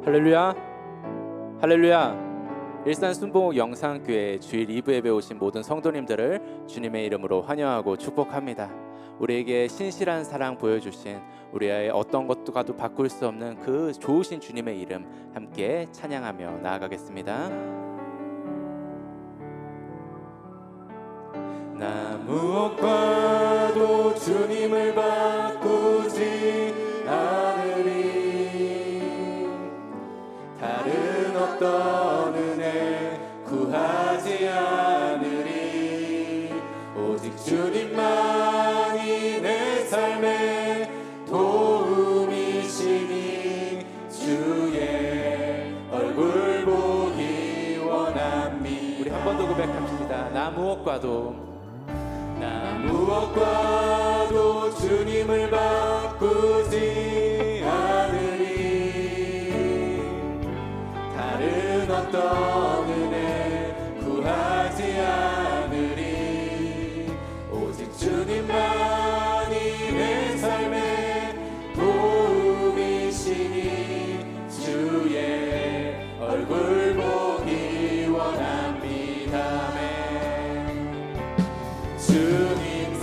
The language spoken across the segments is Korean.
할렐루야, 할렐루야. 일산 순복음 영상교회 주일 2부 예배 오신 모든 성도님들을 주님의 이름으로 환영하고 축복합니다. 우리에게 신실한 사랑 보여주신, 우리의 어떤 것과도 바꿀 수 없는 그 좋으신 주님의 이름 함께 찬양하며 나아가겠습니다. 나 무엇과도 주님을 바꾸지 않으리. 다른 어떤 은혜 구하지 않으리. 오직 주님만이 내 삶의 도움이시니 주의 얼굴 보기 원합니다. 우리 한 번 더 고백합시다. 나 무엇과도 주님을 바꾸지 않으리. 다른 어떤 은혜 구하지 않으리. 오직 주님만이 내 삶의 도움이시니 주의 얼굴 보기 원합니다. 주님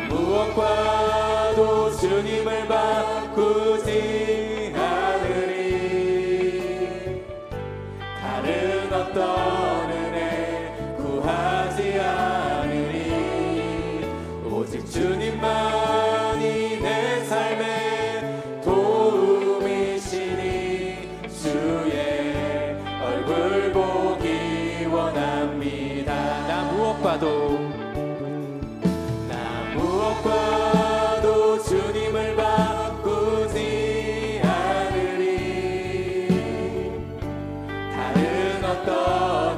무엇과도 주님을 바꾸지 않으리. 다른 어떤 은혜 구하지 않으리. 오직 주님만이 내 삶의 도움이시니 주의 얼굴 보기 원합니다. 나 무엇과도 주님을 바꾸지 않으리. 다른 어떤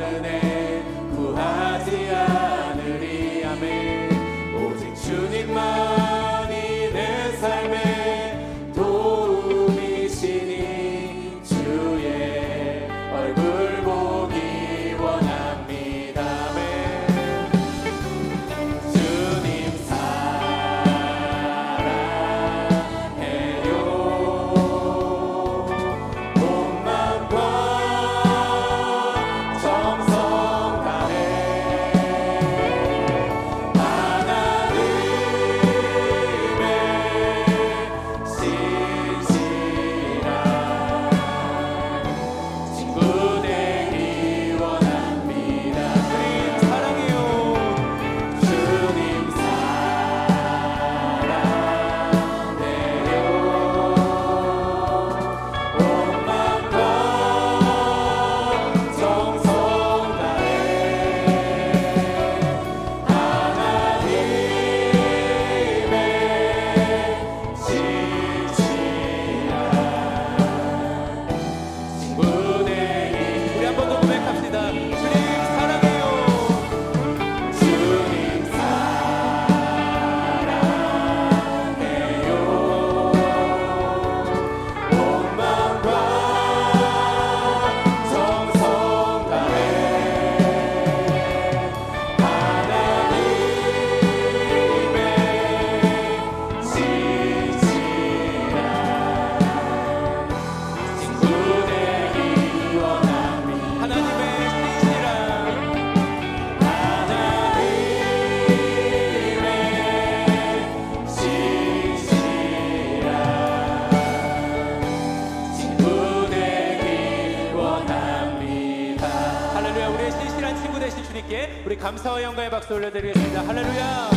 우리 감사와 영광의 박수 올려드리겠습니다. 할렐루야.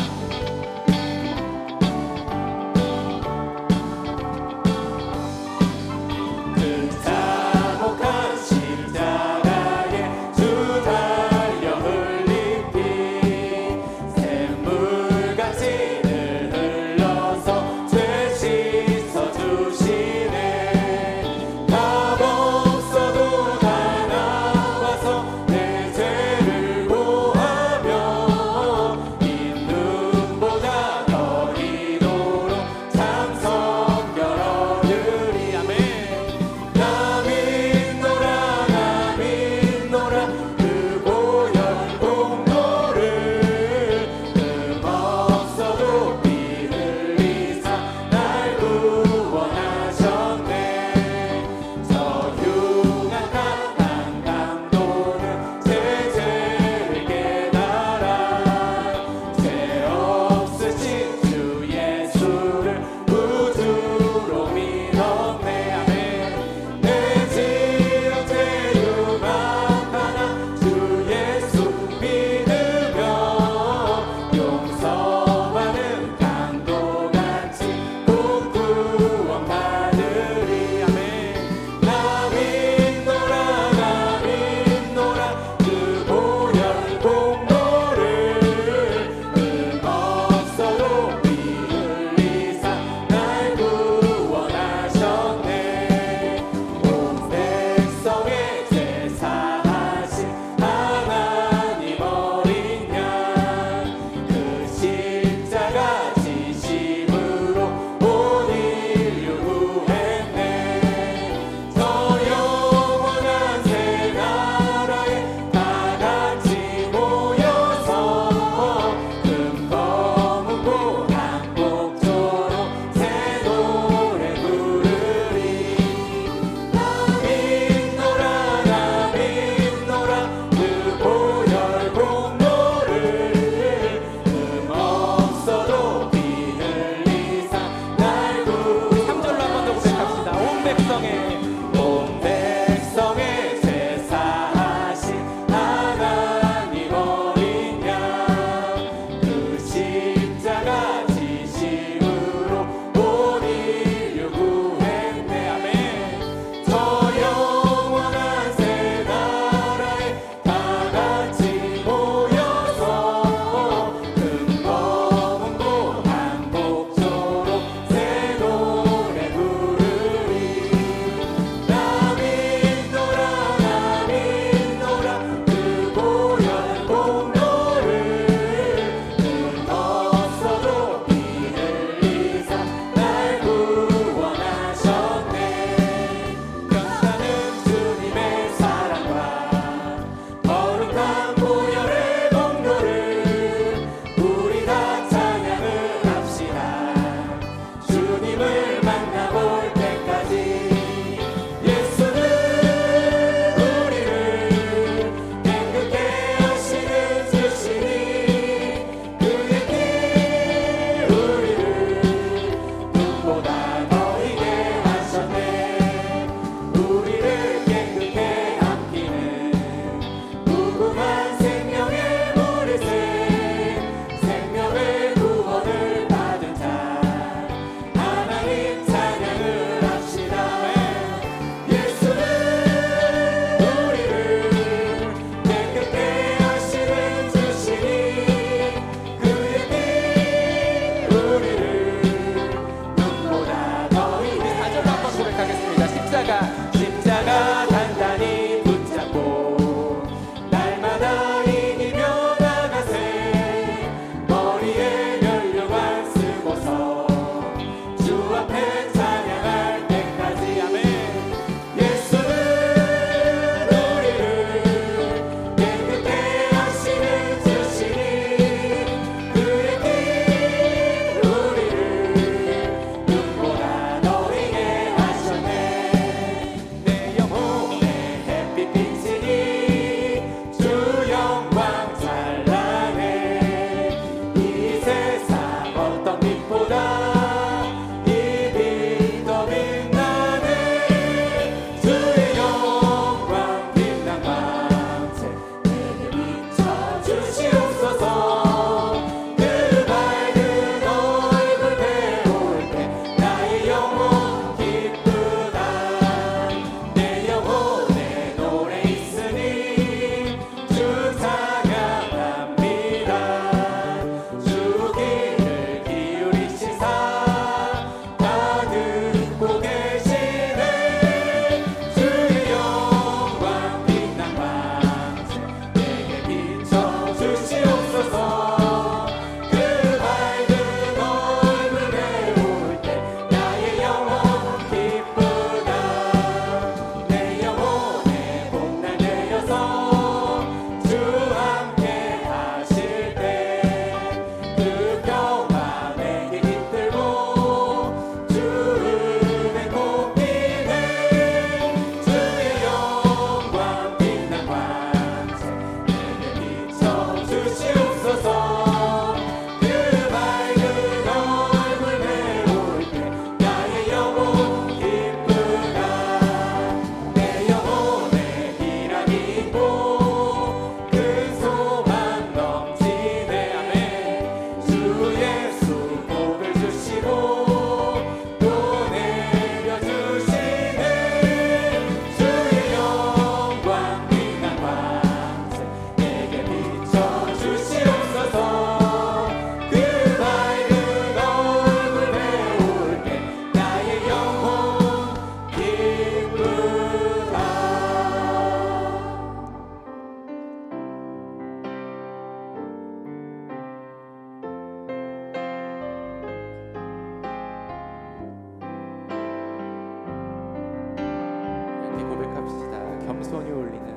겸손히 올리는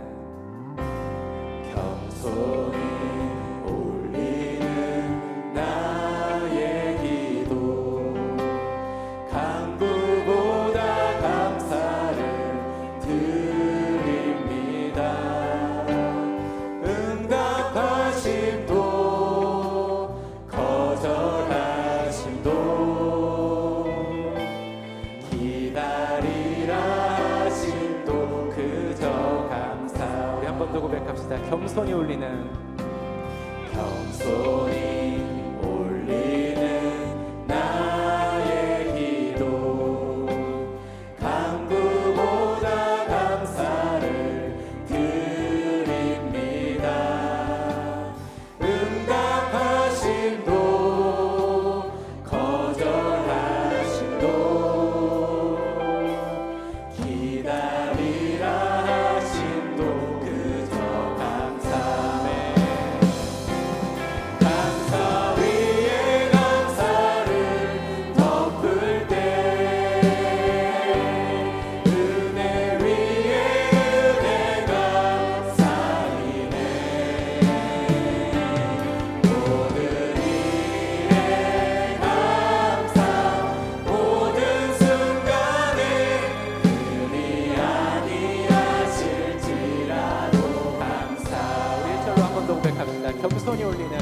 겸손히 올리는 나의 기도 간구보다 감사를 드립니다. 응답하심도 거절하심도 기다리라 하심도 그저 감사. 우리 한 번 더 고백합시다. 겸손히 올리는 겸손히 올리는 나의 기도 간구보다 감사를 드립니다. 응답하심도 거절하심도 기다리라 하심도 그저 감사네. 감사 위에 감사를 덮을 때 은혜 위에 은혜가 쌓이네. 모든 일에 감사 모든 순간에 그리 아니하실지라도 감사. 우리 절로 한 번 더 고백합시다. 겸손히 올리는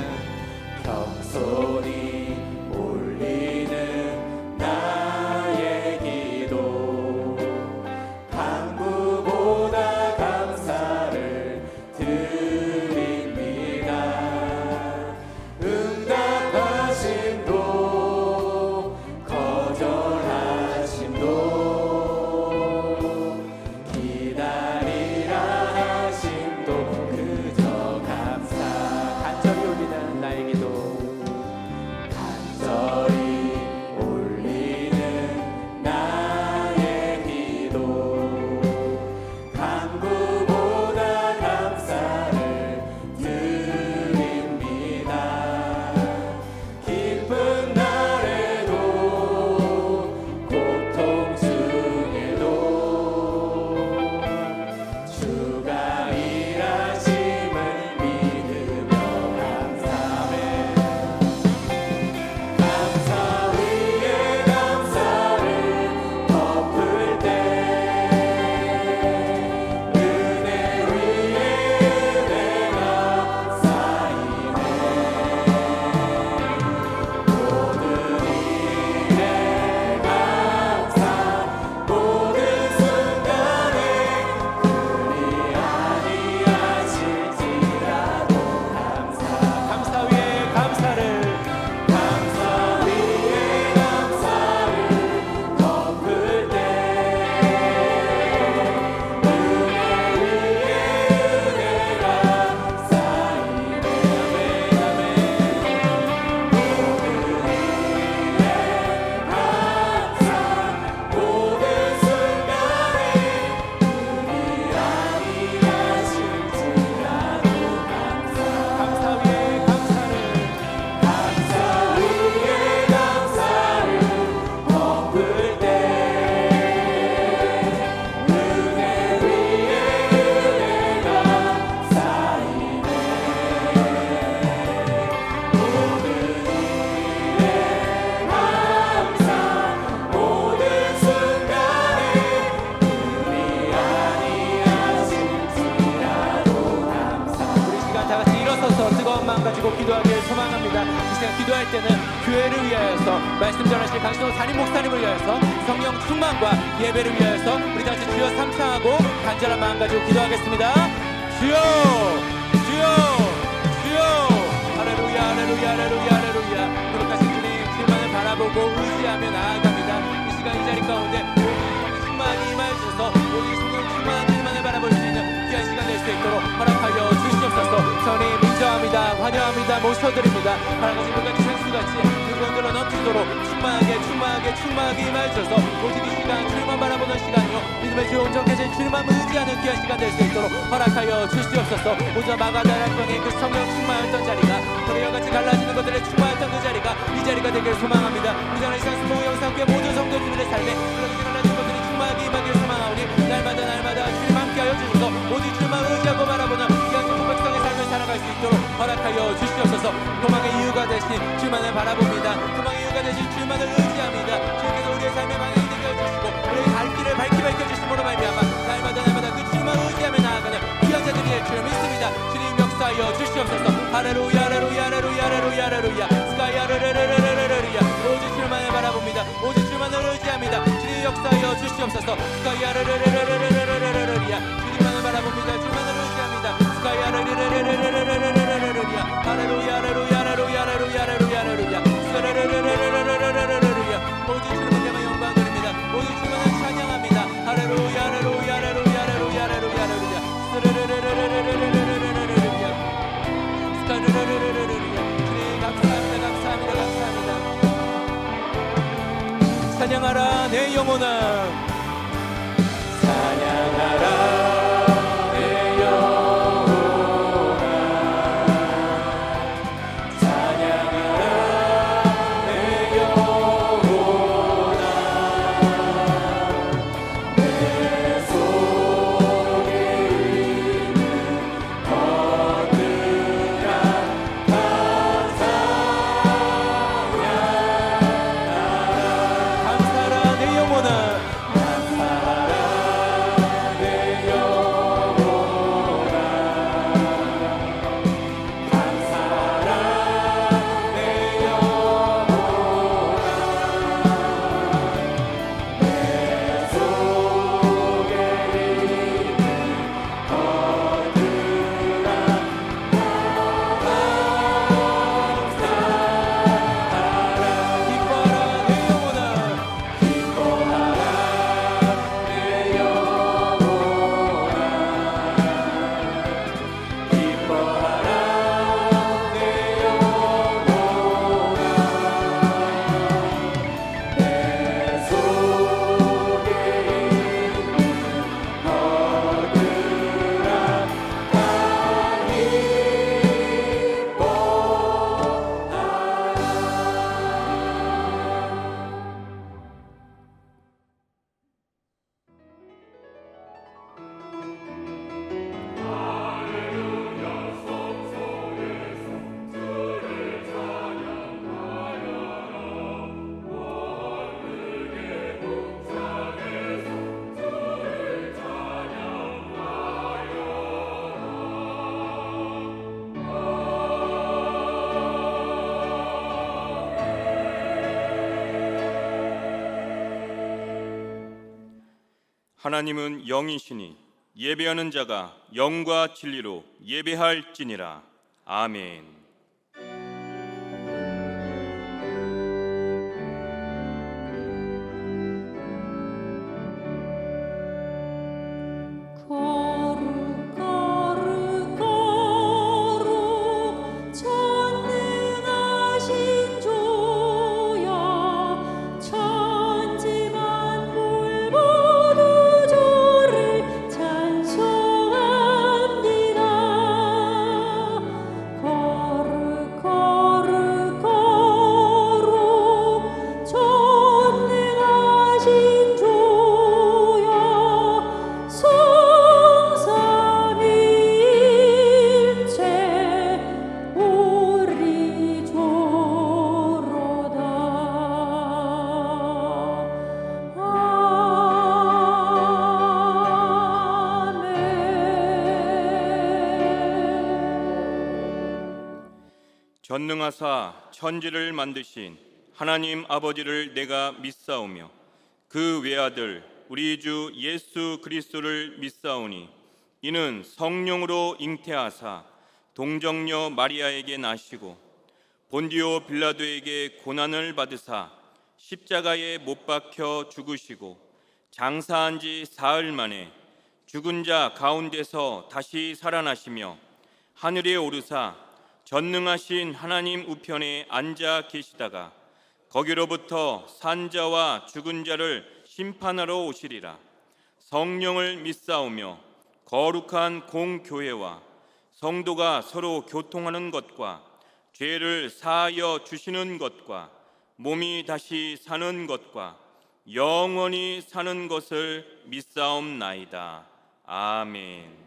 겸손히 올리는 나의 기도 간구보다 감사를 드립니다. 응답하심도 거절하심도 기다리라 하심도 그저 감사. 간절히 올리는 나의 기도 간절히 올리는 나의 기도 간구보다 감사를 드립니다. 기쁜 날에도 고통 중에도 주가 일하심을 믿으며 감사해. 감사 위에 감사를 덮을 때 은혜 위에 은혜가 쌓이네. 모든 일에 감사 모든 순간에 그리 아니하실지라도 감사. 감사 위에 감사를 감사 위에 감사를 덮을 때 은혜 위에 은혜가 쌓이네. 아멘 아멘. 모든 일에 감사 모든 순간에 그리 아니하실지라도 감사. 감사 위에 감사를 감사 위에 감사를 덮을 때 은혜 위에 은혜가 쌓이네. 모든 일에 감사 모든 순간에 그리 아니하실지라도 감사. 우리 시간 다 같이 일어서서 뜨거운 마음 가지고 기도하길 소망합니다. 이 시간 기도할 때는 교회를 위하여서 말씀 전하실 강신호 담임 목사님을 위하여서 성령 충만과 예배를 위하여서 우리 다 같이 주여 삼창하고 간절한 마음 가지고 기도하겠습니다. 주여 주여 주여 할렐루야 할렐루야 할렐루야 할렐루야. 거룩하신 주님 주님만을 바라보고 의지하며 나아갑니다. 이 시간 이 자리 가운데 충만히 임하여주셔서 우리 성령 충만한 주님만을 바라볼 수 있는 귀한 시간 될 수 있도록 허락하여 주시옵소서. 주님 인정합니다. 환영합니다. 모셔드립니다. 하나님 물같이 생수같이 그분들로 넘치도록 충만하게 임하여주셔서 오직 이 시간 주님만 바라보는 시간이요 믿음의 주 온전케 된 주님만 의지하는 귀한 시간 될 수 있도록 허락하여 주시옵소서. 오늘 마가다락방의 그 성령 충만했던 자리가 그와 같이 갈라지는 것들에 충만했던 그 자리가 이 자리가 되길 소망합니다. 우리 하나님 산수봉 영상교회 모든 성도님들의 삶에 그렇게 갈라진 것들이 충만하게 임하기를 소망하오니 날마다 주님 함께하여 주셔서 주시옵소서. 스카이아르르르르르르르르르르야 주님만을 바라봅니다. 주님만을 의지합니다. 스카이아르르르르르르르르르야 할렐루야 할렐루야 할렐루야 할렐루야 할렐루야 할렐루야 스카이아르르르르르르르르야 오직 주님을 향해 영광 드립니다. 오직 주님만을 찬양합니다. 할렐루야 할렐루야 할렐루야 할렐루야 할렐루야 할렐루야 스르르르르르르르르르르르야 스카이르르르르르르야 주님 감사합니다. 감사합니다. 감사합니다. 찬양하라 내 영혼아 찬양하라 내 영혼아 찬양하라 내 영혼아 내 속에 있는 것들아 감사하라 내 영혼아 하나님은 영이시니 예배하는 자가 영과 진리로 예배할지니라. 아멘. 전능하사 천지를 만드신 하나님 아버지를 내가 믿사오며 그 외아들 우리 주 예수 그리스도를 믿사오니 이는 성령으로 잉태하사 동정녀 마리아에게 나시고 본디오 빌라도에게 고난을 받으사 십자가에 못 박혀 죽으시고 장사한 지 사흘 만에 죽은 자 가운데서 다시 살아나시며 하늘에 오르사 전능하신 하나님 우편에 앉아 계시다가 거기로부터 산자와 죽은 자를 심판하러 오시리라. 성령을 믿사오며 거룩한 공교회와 성도가 서로 교통하는 것과 죄를 사하여 주시는 것과 몸이 다시 사는 것과 영원히 사는 것을 믿사옵나이다. 아멘.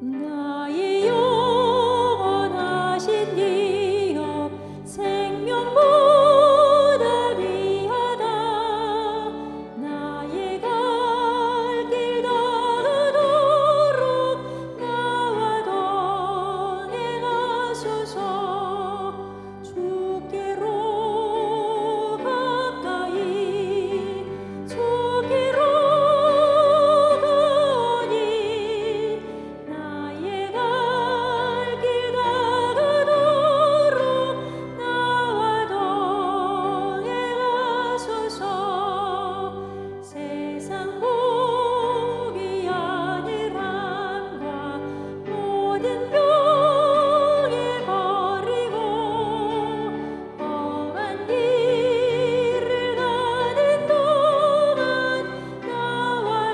나의 영원하신 이여 생명보다 귀하다. 나의 갈 길 다가도록 나와 동행하소서. 주께로 가까이 주께로 가니 나의 갈 길 다가도록 나와 동행하소서. 세상 복이 아니란과 모든 병에 버리고 험한 길을 가는 동안 나와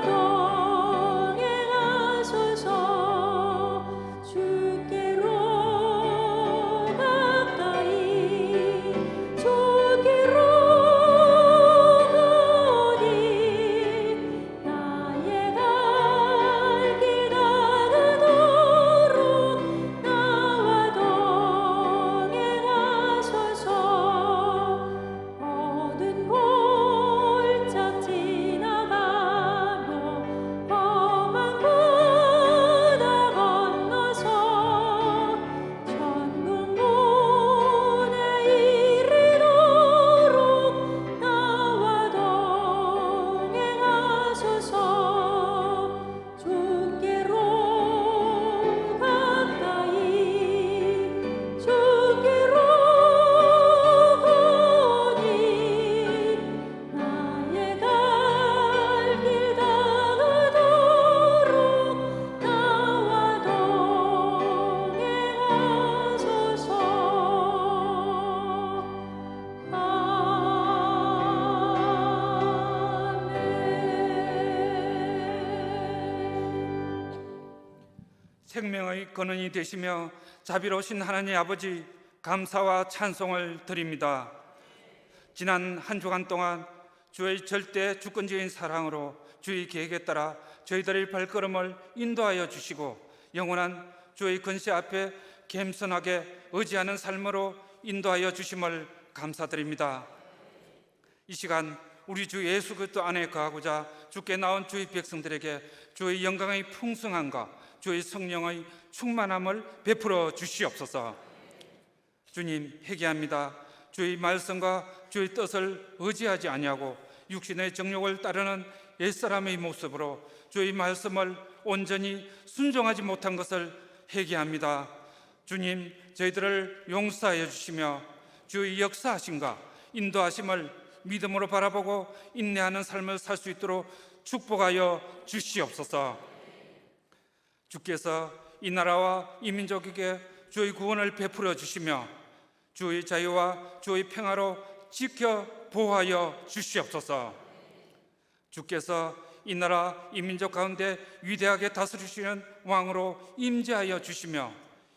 동행하소서. 주께로 가까이 주께로 가니 나의 갈 길 다가도록 나와 동행하소서. 어두운 골짝 지나가며 험한 바다 건너서 천국 문에 이르도록 나와 동행하소서. 주께로 가까이 주께로 가니 나의 갈 길 다가도록 나와 동행하소서. 아멘. 생명의 근원이 되시며 자비로우신 하나님 아버지, 감사와 찬송을 드립니다. 지난 한 주간 동안 주의 절대 주권적인 사랑으로 주의 계획에 따라 저희들의 발걸음을 인도하여 주시고 영원한 주의 권세 앞에 겸손하게 의지하는 삶으로 인도하여 주심을 감사드립니다. 이 시간 우리 주 예수 그리스도 안에 거하고자 주께 나온 주의 백성들에게 주의 영광의 풍성함과 주의 성령의 충만함을 베풀어 주시옵소서. 주님, 회개합니다. 주의 말씀과 주의 뜻을 의지하지 아니하고 육신의 정욕을 따르는 옛사람의 모습으로 주의 말씀을 온전히 순종하지 못한 것을 회개합니다. 주님, 저희들을 용서하여 주시며 주의 역사하심과 인도하심을 믿음으로 바라보고 인내하는 삶을 살 수 있도록 축복하여 주시옵소서. 주께서 이 나라와 이 민족에게 주의 구원을 베풀어 주시며 주의 자유와 주의 평화로 지켜 보호하여 주시옵소서. 주께서 이 나라 이 민족 가운데 위대하게 다스리시는 왕으로 임재하여 주시며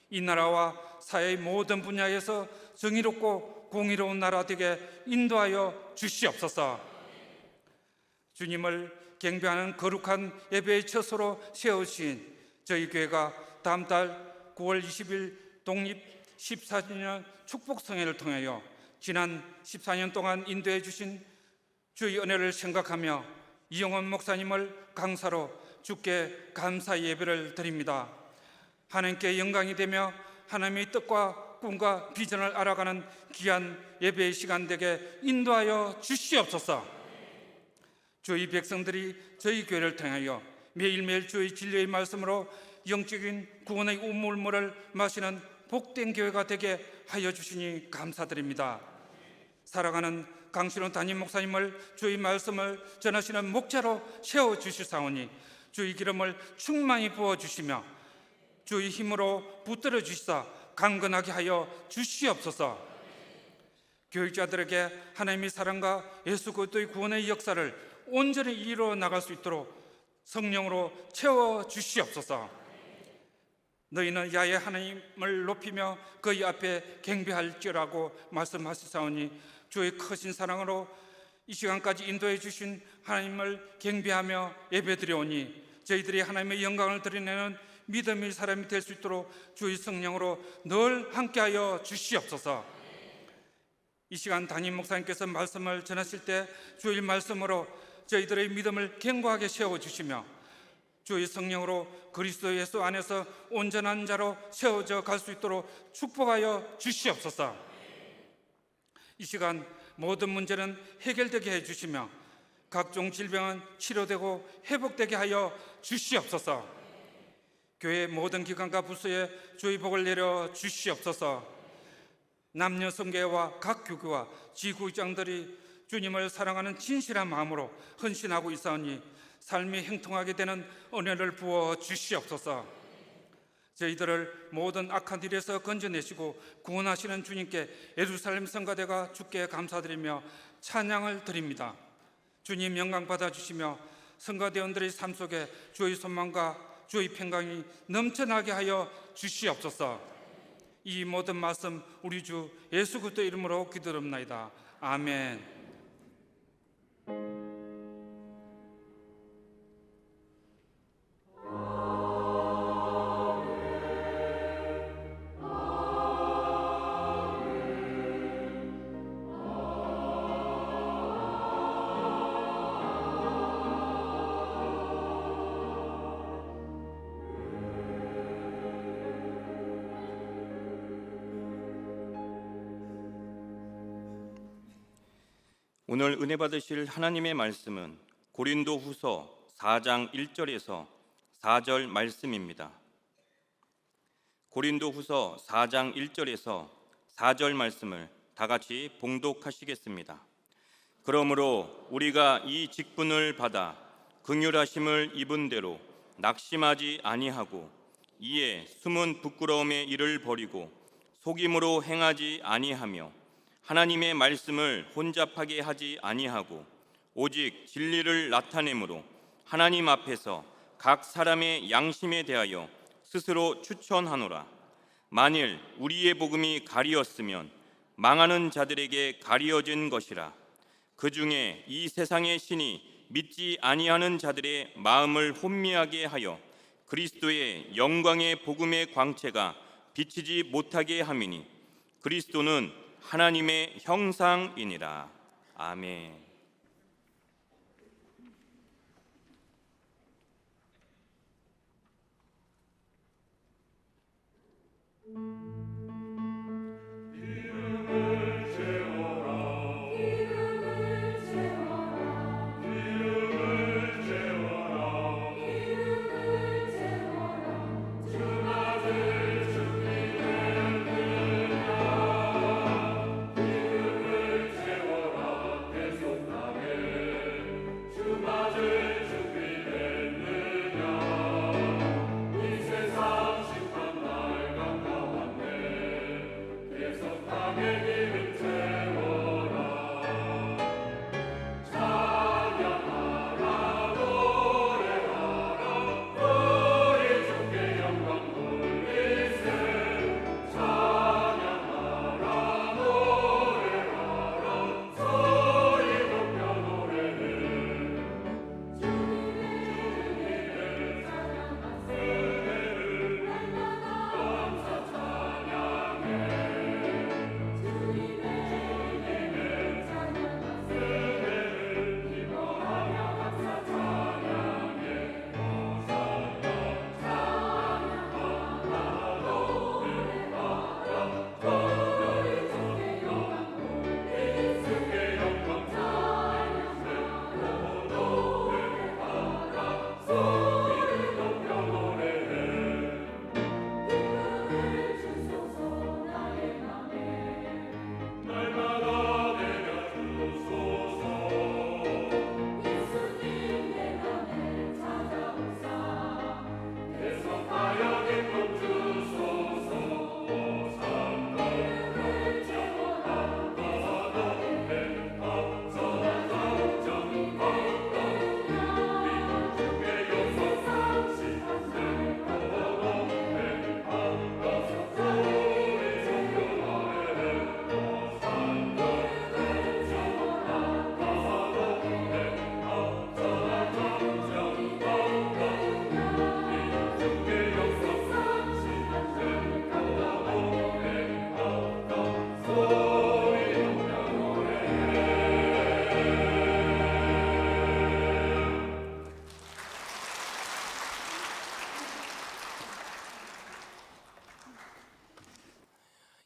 이 나라와 사회의 모든 분야에서 정의롭고 공의로운 나라 되게 인도하여 주시옵소서. 주님을 경배하는 거룩한 예배의 처소로 세우신 저희 교회가 다음 달 9월 20일 독립 14주년 축복성회를 통하여 지난 14년 동안 인도해 주신 주의 은혜를 생각하며 이영원 목사님을 강사로 주께 감사 예배를 드립니다. 하나님께 영광이 되며 하나님의 뜻과 꿈과 비전을 알아가는 귀한 예배의 시간 되게 인도하여 주시옵소서. 주의 백성들이 저희 교회를 통하여 매일매일 주의 진리의 말씀으로 영적인 구원의 우물물을 마시는 복된 교회가 되게 하여 주시니 감사드립니다. 살아가는 강신호 담임 목사님을 주의 말씀을 전하시는 목자로 세워주시사오니 주의 기름을 충만히 부어주시며 주의 힘으로 붙들어 주시사 강건하게 하여 주시옵소서. 교육자들에게 하나님의 사랑과 예수 그리스도의 구원의 역사를 온전히 이루어 나갈 수 있도록 성령으로 채워 주시옵소서. 너희는 야외 하나님을 높이며 그의 앞에 경배할지라고 말씀하시사오니 주의 크신 사랑으로 이 시간까지 인도해 주신 하나님을 경배하며 예배드려오니 저희들이 하나님의 영광을 드러내는 믿음의 사람이 될 수 있도록 주의 성령으로 늘 함께하여 주시옵소서. 이 시간 담임 목사님께서 말씀을 전하실 때 주의 말씀으로 저희들의 믿음을 견고하게 세워주시며 주의 성령으로 그리스도 예수 안에서 온전한 자로 세워져 갈 수 있도록 축복하여 주시옵소서. 이 시간 모든 문제는 해결되게 해주시며 각종 질병은 치료되고 회복되게 하여 주시옵소서. 교회 모든 기관과 부서에 주의 복을 내려 주시옵소서. 남녀 성계와 각 교구와 지구장들이 주님을 사랑하는 진실한 마음으로 헌신하고 있사오니 삶이 형통하게 되는 은혜를 부어 주시옵소서. 저희들을 모든 악한 일에서 건져내시고 구원하시는 주님께 예루살렘 성가대가 주께 감사드리며 찬양을 드립니다. 주님 영광 받아주시며 성가대원들의 삶 속에 주의 소망과 주의 평강이 넘쳐나게 하여 주시옵소서. 이 모든 말씀 우리 주 예수 그리스도 이름으로 기도드립나이다. 아멘. 오늘 은혜 받으실 하나님의 말씀은 고린도후서 4장 1절에서 4절 말씀입니다. 고린도후서 4장 1절에서 4절 말씀을 다 같이 봉독하시겠습니다. 그러므로 우리가 이 직분을 받아 긍휼하심을 입은 대로 낙심하지 아니하고 이에 숨은 부끄러움의 일을 버리고 속임으로 행하지 아니하며 하나님의 말씀을 혼잡하게 하지 아니하고 오직 진리를 나타내므로 하나님 앞에서 각 사람의 양심에 대하여 스스로 추천하노라. 만일 우리의 복음이 가리었으면 망하는 자들에게 가리어진 것이라. 그 중에 이 세상의 신이 믿지 아니하는 자들의 마음을 혼미하게 하여 그리스도의 영광의 복음의 광채가 비치지 못하게 함이니 그리스도는 하나님의 형상이니라. 아멘.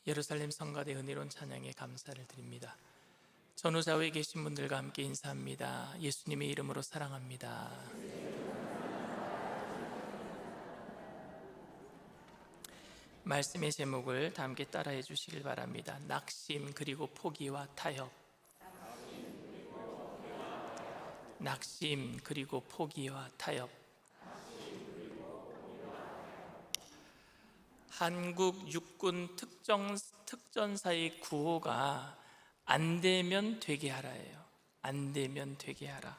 예루살렘 성가대 은혜로운 찬양에 감사를 드립니다. 전후좌우에 계신 분들과 함께 인사합니다. 예수님의 이름으로 사랑합니다. 말씀의 제목을 다 함께 따라해 주시길 바랍니다. 낙심 그리고 포기와 타협. 낙심 그리고 포기와 타협. 한국 육군 특전사의 구호가 안 되면 되게 하라예요. 안 되면 되게 하라.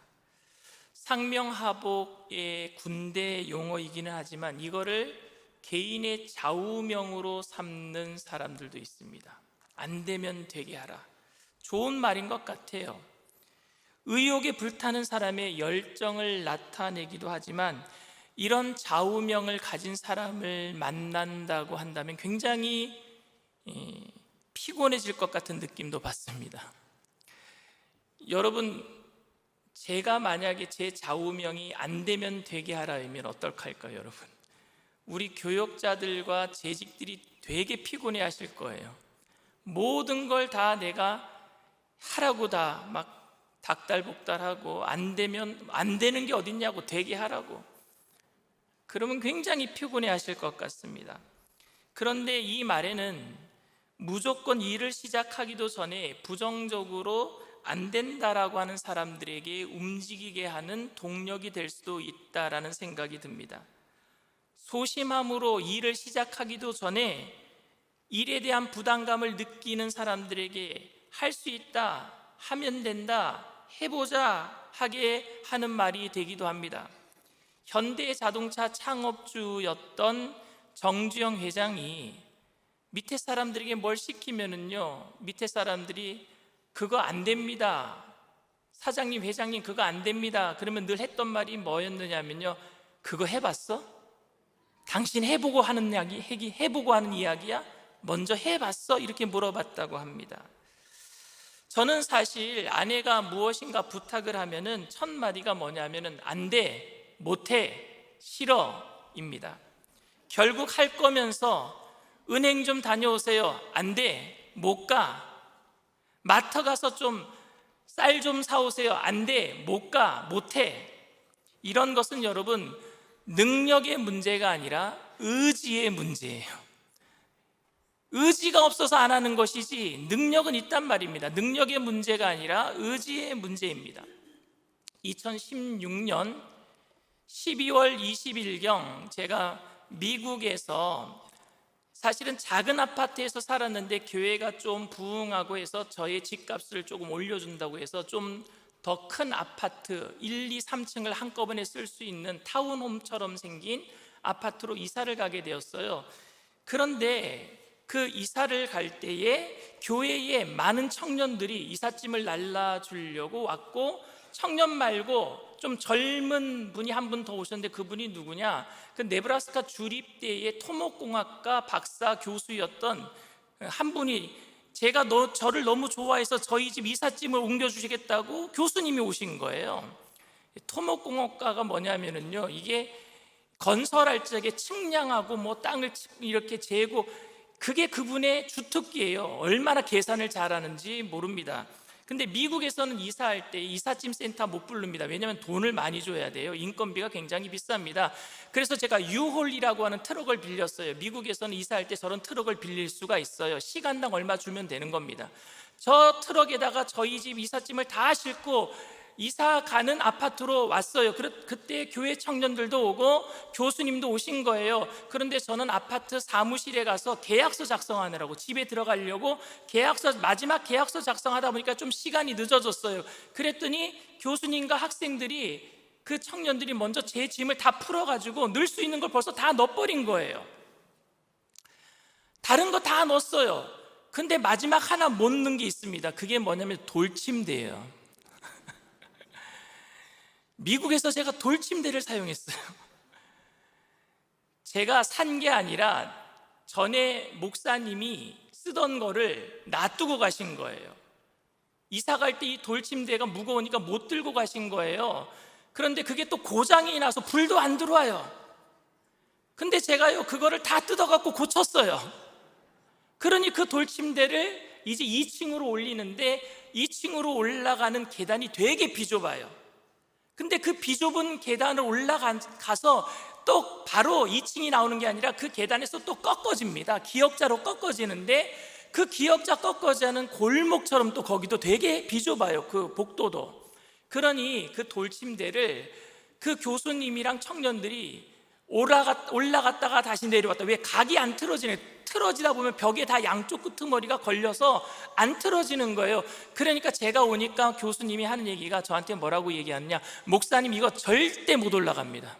상명하복의 군대 용어이기는 하지만 이거를 개인의 좌우명으로 삼는 사람들도 있습니다. 안 되면 되게 하라. 좋은 말인 것 같아요. 의욕에 불타는 사람의 열정을 나타내기도 하지만 이런 좌우명을 가진 사람을 만난다고 한다면 굉장히 피곤해질 것 같은 느낌도 받습니다. 여러분, 제가 만약에 제 좌우명이 안 되면 되게 하라면 어떨까요, 여러분? 우리 교역자들과 재직들이 되게 피곤해 하실 거예요. 모든 걸 다 내가 하라고 다 막 닥달복달하고 안 되면 안 되는 게 어딨냐고 되게 하라고. 그러면 굉장히 피곤해 하실 것 같습니다. 그런데 이 말에는 무조건 일을 시작하기도 전에 부정적으로 안 된다라고 하는 사람들에게 움직이게 하는 동력이 될 수도 있다라는 생각이 듭니다. 소심함으로 일을 시작하기도 전에 일에 대한 부담감을 느끼는 사람들에게 할 수 있다, 하면 된다, 해보자 하게 하는 말이 되기도 합니다. 현대자동차 창업주였던 정주영 회장이 밑에 사람들에게 뭘 시키면은요, 밑에 사람들이 그거 안 됩니다, 사장님 회장님 그거 안 됩니다. 그러면 늘 했던 말이 뭐였느냐면요, 그거 해봤어? 당신 해보고 하는 이야기, 해보고 하는 이야기야? 먼저 해봤어? 이렇게 물어봤다고 합니다. 저는 사실 아내가 무엇인가 부탁을 하면은 첫 마디가 뭐냐면은 안 돼, 못해, 싫어입니다. 결국 할 거면서 은행 좀 다녀오세요. 안 돼, 못 가. 마트 가서 좀 쌀 좀 사오세요. 안 돼, 못 가, 못해. 이런 것은 여러분 능력의 문제가 아니라 의지의 문제예요. 의지가 없어서 안 하는 것이지 능력은 있단 말입니다. 능력의 문제가 아니라 의지의 문제입니다. 2016년 12월 20일경 제가 미국에서 사실은 작은 아파트에서 살았는데 교회가 좀 부흥하고 해서 저의 집값을 조금 올려준다고 해서 좀 더 큰 아파트 1, 2, 3층을 한꺼번에 쓸 수 있는 타운홈처럼 생긴 아파트로 이사를 가게 되었어요. 그런데 그 이사를 갈 때에 교회에 많은 청년들이 이삿짐을 날라주려고 왔고, 청년 말고 좀 젊은 분이 한 분 더 오셨는데 그분이 누구냐, 그 네브라스카 주립대의 토목공학과 박사 교수였던 한 분이 제가 저를 너무 좋아해서 저희 집 이삿짐을 옮겨주시겠다고 교수님이 오신 거예요. 토목공학과가 뭐냐면은요, 이게 건설할 적에 측량하고 뭐 땅을 이렇게 재고, 그게 그분의 주특기예요. 얼마나 계산을 잘하는지 모릅니다. 근데 미국에서는 이사할 때 이삿짐 센터 못 부릅니다. 왜냐하면 돈을 많이 줘야 돼요. 인건비가 굉장히 비쌉니다. 그래서 제가 유홀이라고 하는 트럭을 빌렸어요. 미국에서는 이사할 때 저런 트럭을 빌릴 수가 있어요. 시간당 얼마 주면 되는 겁니다. 저 트럭에다가 저희 집 이삿짐을 다 싣고 이사 가는 아파트로 왔어요. 그때 교회 청년들도 오고 교수님도 오신 거예요. 그런데 저는 아파트 사무실에 가서 계약서 작성하느라고, 집에 들어가려고 마지막 계약서 작성하다 보니까 좀 시간이 늦어졌어요. 그랬더니 교수님과 학생들이, 그 청년들이 먼저 제 짐을 다 풀어가지고 넣을 수 있는 걸 벌써 다 넣어버린 거예요. 다른 거 다 넣었어요. 근데 마지막 하나 못 넣은 게 있습니다. 그게 뭐냐면 돌침대예요. 미국에서 제가 돌침대를 사용했어요. 제가 산 게 아니라 전에 목사님이 쓰던 거를 놔두고 가신 거예요. 이사 갈 때 이 돌침대가 무거우니까 못 들고 가신 거예요. 그런데 그게 또 고장이 나서 불도 안 들어와요. 근데 제가요 그거를 다 뜯어갖고 고쳤어요. 그러니 그 돌침대를 이제 2층으로 올리는데 2층으로 올라가는 계단이 되게 비좁아요. 근데 그 비좁은 계단을 올라가서 또 바로 2층이 나오는 게 아니라 그 계단에서 또 꺾어집니다. 기역자로 꺾어지는데 그 기역자 꺾어지는 골목처럼 또 거기도 되게 비좁아요. 그 복도도. 그러니 그 돌침대를 그 교수님이랑 청년들이 올라갔다가 다시 내려왔다. 왜 각이 안 틀어지네. 틀어지다 보면 벽에 다 양쪽 끄트머리가 걸려서 안 틀어지는 거예요. 그러니까 제가 오니까 교수님이 하는 얘기가 저한테 뭐라고 얘기하느냐, 목사님 이거 절대 못 올라갑니다.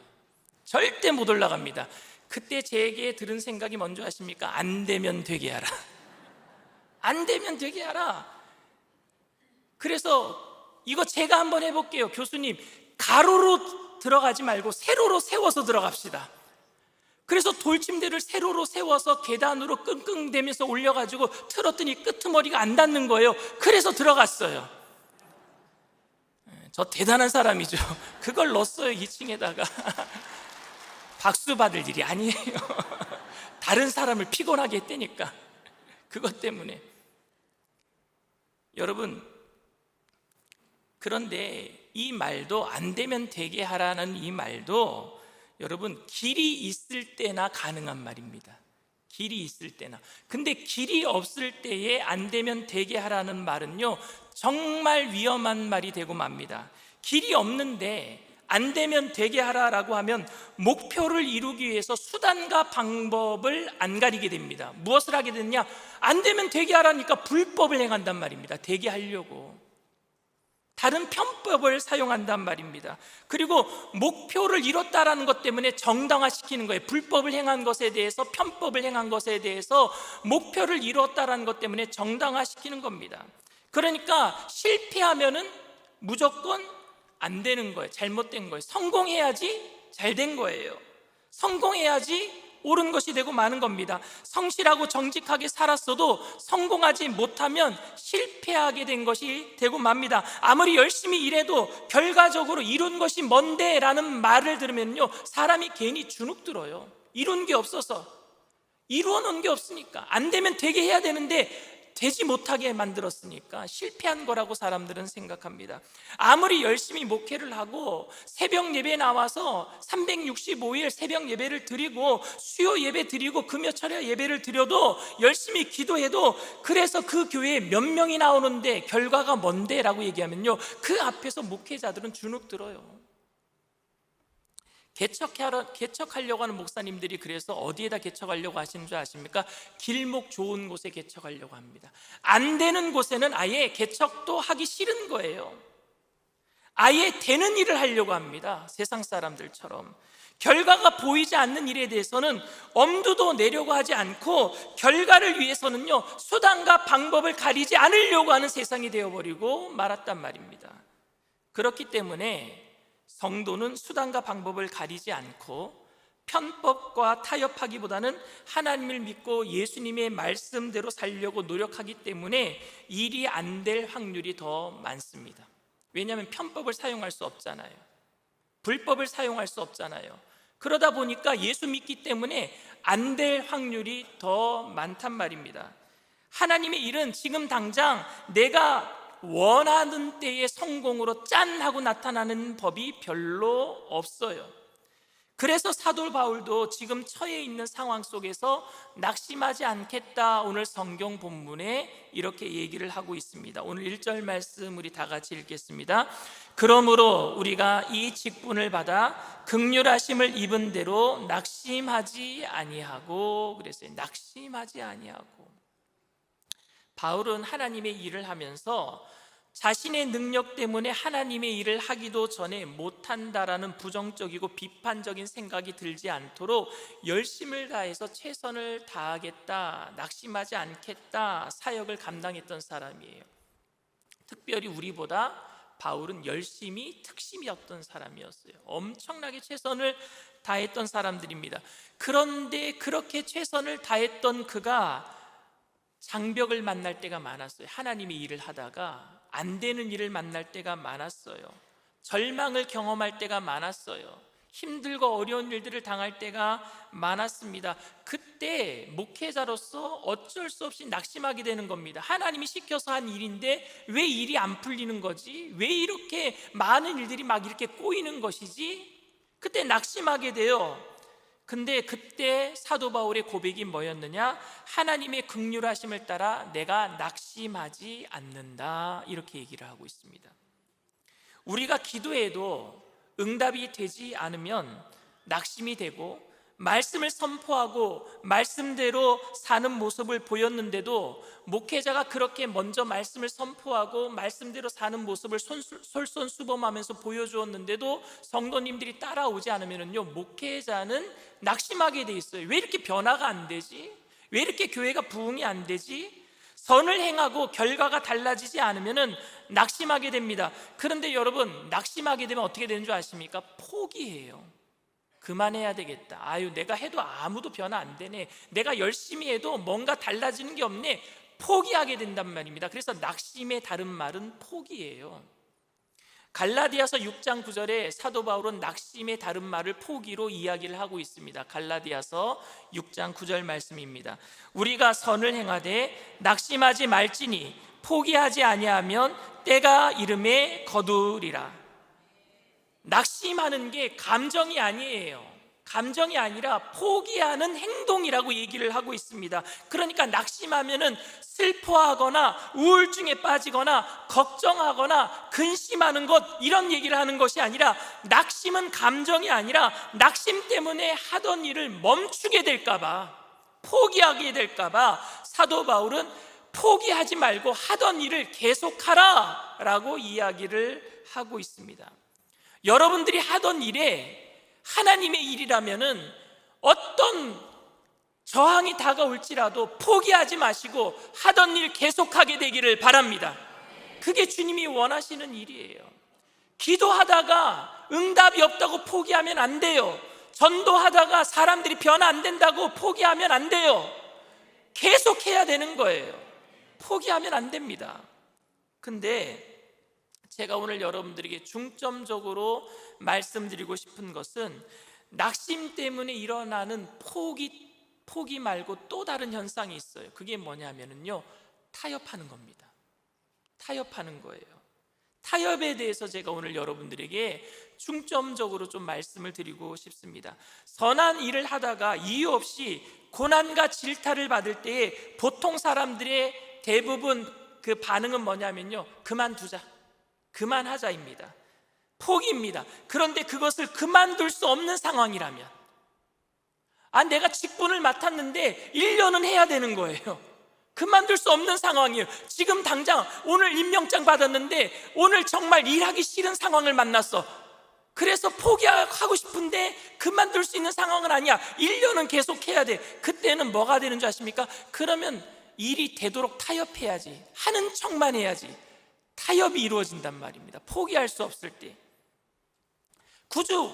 절대 못 올라갑니다. 그때 제게 들은 생각이 뭔지 아십니까? 안 되면 되게 하라. 안 되면 되게 하라. 그래서 이거 제가 한번 해볼게요. 교수님, 가로로 들어가지 말고 세로로 세워서 들어갑시다. 그래서 돌침대를 세로로 세워서 계단으로 끙끙대면서 올려가지고 틀었더니 끄트머리가 안 닿는 거예요. 그래서 들어갔어요. 저 대단한 사람이죠. 그걸 넣었어요, 2층에다가. 박수 받을 일이 아니에요. 다른 사람을 피곤하게 했다니까. 그것 때문에. 여러분, 그런데 이 말도 안 되면 되게 하라는 이 말도 여러분 길이 있을 때나 가능한 말입니다. 길이 있을 때나. 근데 길이 없을 때에 안 되면 되게 하라는 말은요 정말 위험한 말이 되고 맙니다. 길이 없는데 안 되면 되게 하라라고 하면 목표를 이루기 위해서 수단과 방법을 안 가리게 됩니다. 무엇을 하게 되느냐? 안 되면 되게 하라니까 불법을 행한단 말입니다. 되게 하려고 다른 편법을 사용한단 말입니다. 그리고 목표를 이뤘다라는 것 때문에 정당화시키는 거예요. 불법을 행한 것에 대해서, 편법을 행한 것에 대해서 목표를 이뤘다라는 것 때문에 정당화시키는 겁니다. 그러니까 실패하면은 무조건 안 되는 거예요. 잘못된 거예요. 성공해야지 잘 된 거예요. 성공해야지 옳은 것이 되고 마는 겁니다. 성실하고 정직하게 살았어도 성공하지 못하면 실패하게 된 것이 되고 맙니다. 아무리 열심히 일해도 결과적으로 이룬 것이 뭔데? 라는 말을 들으면요 사람이 괜히 주눅 들어요. 이룬 게 없어서, 이루어 놓은 게 없으니까. 안 되면 되게 해야 되는데 되지 못하게 만들었으니까 실패한 거라고 사람들은 생각합니다. 아무리 열심히 목회를 하고 새벽 예배 나와서 365일 새벽 예배를 드리고 수요 예배 드리고 금요철야 예배를 드려도 열심히 기도해도 그래서 그 교회에 몇 명이 나오는데 결과가 뭔데? 라고 얘기하면요 그 앞에서 목회자들은 주눅 들어요. 개척하려고 하는 목사님들이 그래서 어디에다 개척하려고 하시는 줄 아십니까? 길목 좋은 곳에 개척하려고 합니다. 안 되는 곳에는 아예 개척도 하기 싫은 거예요. 아예 되는 일을 하려고 합니다. 세상 사람들처럼. 결과가 보이지 않는 일에 대해서는 엄두도 내려고 하지 않고 결과를 위해서는요 수단과 방법을 가리지 않으려고 하는 세상이 되어버리고 말았단 말입니다. 그렇기 때문에 성도는 수단과 방법을 가리지 않고 편법과 타협하기보다는 하나님을 믿고 예수님의 말씀대로 살려고 노력하기 때문에 일이 안 될 확률이 더 많습니다. 왜냐하면 편법을 사용할 수 없잖아요. 불법을 사용할 수 없잖아요. 그러다 보니까 예수 믿기 때문에 안 될 확률이 더 많단 말입니다. 하나님의 일은 지금 당장 내가 원하는 때의 성공으로 짠 하고 나타나는 법이 별로 없어요. 그래서 사도 바울도 지금 처해 있는 상황 속에서 낙심하지 않겠다 오늘 성경 본문에 이렇게 얘기를 하고 있습니다. 오늘 1절 말씀 우리 다 같이 읽겠습니다. 그러므로 우리가 이 직분을 받아 긍휼하심을 입은 대로 낙심하지 아니하고, 그랬어요. 낙심하지 아니하고. 바울은 하나님의 일을 하면서 자신의 능력 때문에 하나님의 일을 하기도 전에 못한다라는 부정적이고 비판적인 생각이 들지 않도록 열심을 다해서 최선을 다하겠다, 낙심하지 않겠다 사역을 감당했던 사람이에요. 특별히 우리보다 바울은 열심히 특심이었던 사람이었어요. 엄청나게 최선을 다했던 사람들입니다. 그런데 그렇게 최선을 다했던 그가 장벽을 만날 때가 많았어요. 하나님의 일을 하다가 안 되는 일을 만날 때가 많았어요. 절망을 경험할 때가 많았어요. 힘들고 어려운 일들을 당할 때가 많았습니다. 그때 목회자로서 어쩔 수 없이 낙심하게 되는 겁니다. 하나님이 시켜서 한 일인데 왜 일이 안 풀리는 거지? 왜 이렇게 많은 일들이 막 이렇게 꼬이는 것이지? 그때 낙심하게 돼요. 근데 그때 사도 바울의 고백이 뭐였느냐? 하나님의 긍휼하심을 따라 내가 낙심하지 않는다, 이렇게 얘기를 하고 있습니다. 우리가 기도해도 응답이 되지 않으면 낙심이 되고, 말씀을 선포하고 말씀대로 사는 모습을 보였는데도 목회자가 그렇게 먼저 말씀을 선포하고 말씀대로 사는 모습을 솔선수범하면서 보여주었는데도 성도님들이 따라오지 않으면요, 목회자는 낙심하게 돼 있어요. 왜 이렇게 변화가 안 되지? 왜 이렇게 교회가 부흥이 안 되지? 선을 행하고 결과가 달라지지 않으면 낙심하게 됩니다. 그런데 여러분, 낙심하게 되면 어떻게 되는 줄 아십니까? 포기해요. 그만해야 되겠다. 아유, 내가 해도 아무도 변화 안 되네. 내가 열심히 해도 뭔가 달라지는 게 없네. 포기하게 된단 말입니다. 그래서 낙심의 다른 말은 포기예요. 갈라디아서 6장 9절에 사도 바울은 낙심의 다른 말을 포기로 이야기를 하고 있습니다. 갈라디아서 6장 9절 말씀입니다. 우리가 선을 행하되 낙심하지 말지니 포기하지 아니하면 때가 이름에 거두리라. 낙심하는 게 감정이 아니에요. 감정이 아니라 포기하는 행동이라고 얘기를 하고 있습니다. 그러니까 낙심하면은 슬퍼하거나 우울증에 빠지거나 걱정하거나 근심하는 것, 이런 얘기를 하는 것이 아니라, 낙심은 감정이 아니라 낙심 때문에 하던 일을 멈추게 될까봐, 포기하게 될까봐 사도 바울은 포기하지 말고 하던 일을 계속하라 라고 이야기를 하고 있습니다. 여러분들이 하던 일에 하나님의 일이라면은 어떤 저항이 다가올지라도 포기하지 마시고 하던 일 계속하게 되기를 바랍니다. 그게 주님이 원하시는 일이에요. 기도하다가 응답이 없다고 포기하면 안 돼요. 전도하다가 사람들이 변화 안 된다고 포기하면 안 돼요. 계속해야 되는 거예요. 포기하면 안 됩니다. 근데 제가 오늘 여러분들에게 중점적으로 말씀드리고 싶은 것은, 낙심 때문에 일어나는 포기 말고 또 다른 현상이 있어요. 그게 뭐냐면요, 타협하는 겁니다. 타협하는 거예요. 타협에 대해서 제가 오늘 여러분들에게 중점적으로 좀 말씀을 드리고 싶습니다. 선한 일을 하다가 이유 없이 고난과 질타를 받을 때에 보통 사람들의 대부분 그 반응은 뭐냐면요, 그만두자, 그만하자입니다. 포기입니다. 그런데 그것을 그만둘 수 없는 상황이라면, 내가 직분을 맡았는데 1년은 해야 되는 거예요. 그만둘 수 없는 상황이에요. 지금 당장 오늘 임명장 받았는데 오늘 정말 일하기 싫은 상황을 만났어. 그래서 포기하고 싶은데 그만둘 수 있는 상황은 아니야. 1년은 계속 해야 돼. 그때는 뭐가 되는 줄 아십니까? 그러면 일이 되도록 타협해야지, 하는 척만 해야지. 타협이 이루어진단 말입니다. 포기할 수 없을 때.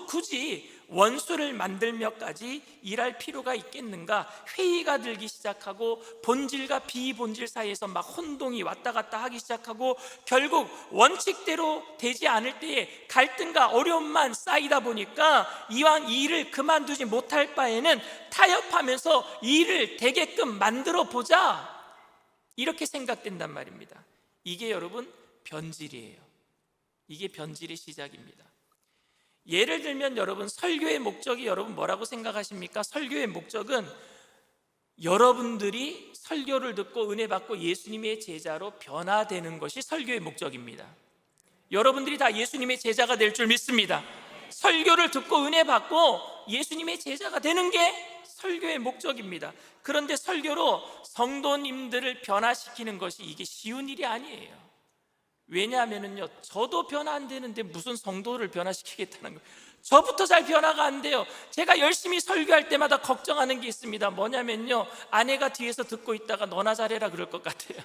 굳이 원수를 만들며까지 일할 필요가 있겠는가? 회의가 들기 시작하고 본질과 비본질 사이에서 막 혼동이 왔다 갔다 하기 시작하고, 결국 원칙대로 되지 않을 때에 갈등과 어려움만 쌓이다 보니까 이왕 이 일을 그만두지 못할 바에는 타협하면서 일을 되게끔 만들어 보자, 이렇게 생각된단 말입니다. 이게 여러분 변질이에요. 이게 변질의 시작입니다. 예를 들면 여러분, 설교의 목적이 여러분 뭐라고 생각하십니까? 설교의 목적은 여러분들이 설교를 듣고 은혜 받고 예수님의 제자로 변화되는 것이 설교의 목적입니다. 여러분들이 다 예수님의 제자가 될 줄 믿습니다. 설교를 듣고 은혜 받고 예수님의 제자가 되는 게 설교의 목적입니다. 그런데 설교로 성도님들을 변화시키는 것이 이게 쉬운 일이 아니에요. 왜냐하면요, 저도 변화 안 되는데 무슨 성도를 변화시키겠다는 거예요. 저부터 잘 변화가 안 돼요. 제가 열심히 설교할 때마다 걱정하는 게 있습니다. 뭐냐면요, 아내가 뒤에서 듣고 있다가 너나 잘해라 그럴 것 같아요.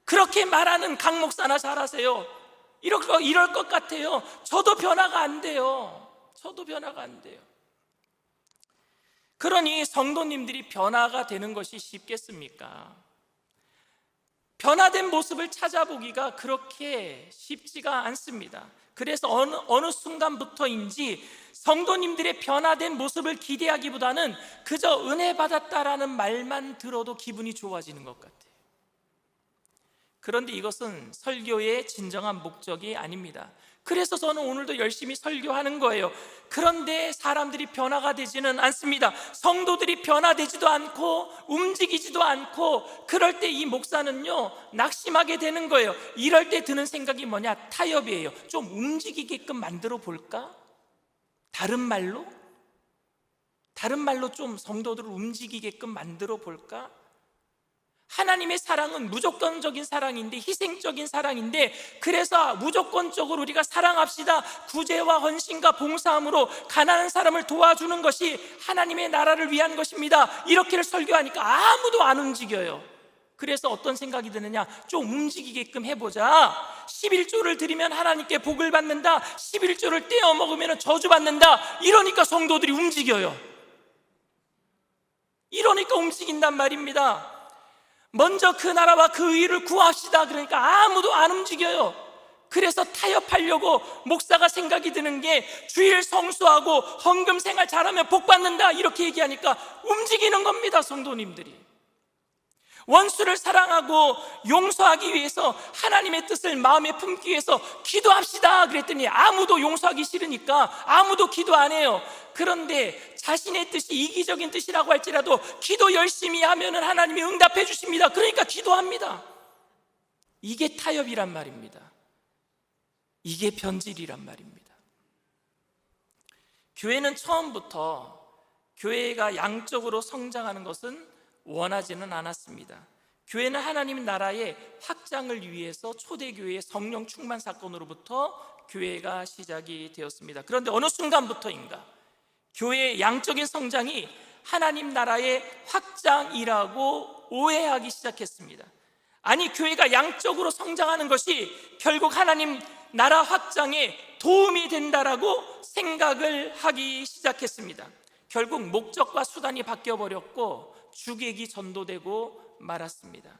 그렇게 말하는 강 목사나 잘하세요, 이럴 것 같아요. 저도 변화가 안 돼요. 저도 변화가 안 돼요. 그러니 성도님들이 변화가 되는 것이 쉽겠습니까? 변화된 모습을 찾아보기가 그렇게 쉽지가 않습니다. 그래서 어느 순간부터인지 성도님들의 변화된 모습을 기대하기보다는 그저 은혜 받았다라는 말만 들어도 기분이 좋아지는 것 같아요. 그런데 이것은 설교의 진정한 목적이 아닙니다. 그래서 저는 오늘도 열심히 설교하는 거예요. 그런데 사람들이 변화가 되지는 않습니다. 성도들이 변화되지도 않고 움직이지도 않고, 그럴 때 이 목사는요 낙심하게 되는 거예요. 이럴 때 드는 생각이 뭐냐? 타협이에요. 좀 움직이게끔 만들어 볼까? 다른 말로 좀 성도들을 움직이게끔 만들어 볼까? 하나님의 사랑은 무조건적인 사랑인데, 희생적인 사랑인데, 그래서 무조건적으로 우리가 사랑합시다, 구제와 헌신과 봉사함으로 가난한 사람을 도와주는 것이 하나님의 나라를 위한 것입니다, 이렇게를 설교하니까 아무도 안 움직여요. 그래서 어떤 생각이 드느냐? 좀 움직이게끔 해보자. 11조를 드리면 하나님께 복을 받는다, 11조를 떼어 먹으면 저주받는다, 이러니까 성도들이 움직여요. 이러니까 움직인단 말입니다. 먼저 그 나라와 그 의를 구합시다, 그러니까 아무도 안 움직여요. 그래서 타협하려고 목사가 생각이 드는 게, 주일 성수하고 헌금 생활 잘하면 복 받는다, 이렇게 얘기하니까 움직이는 겁니다. 성도님들이 원수를 사랑하고 용서하기 위해서, 하나님의 뜻을 마음에 품기 위해서 기도합시다 그랬더니 아무도 용서하기 싫으니까 아무도 기도 안 해요. 그런데 자신의 뜻이 이기적인 뜻이라고 할지라도 기도 열심히 하면 하나님이 응답해 주십니다. 그러니까 기도합니다. 이게 타협이란 말입니다. 이게 변질이란 말입니다. 교회는 처음부터 교회가 양적으로 성장하는 것은 원하지는 않았습니다. 교회는 하나님 나라의 확장을 위해서 초대교회의 성령 충만 사건으로부터 교회가 시작이 되었습니다. 그런데 어느 순간부터인가 교회의 양적인 성장이 하나님 나라의 확장이라고 오해하기 시작했습니다. 아니, 교회가 양적으로 성장하는 것이 결국 하나님 나라 확장에 도움이 된다라고 생각을 하기 시작했습니다. 결국 목적과 수단이 바뀌어버렸고 주객이 전도되고 말았습니다.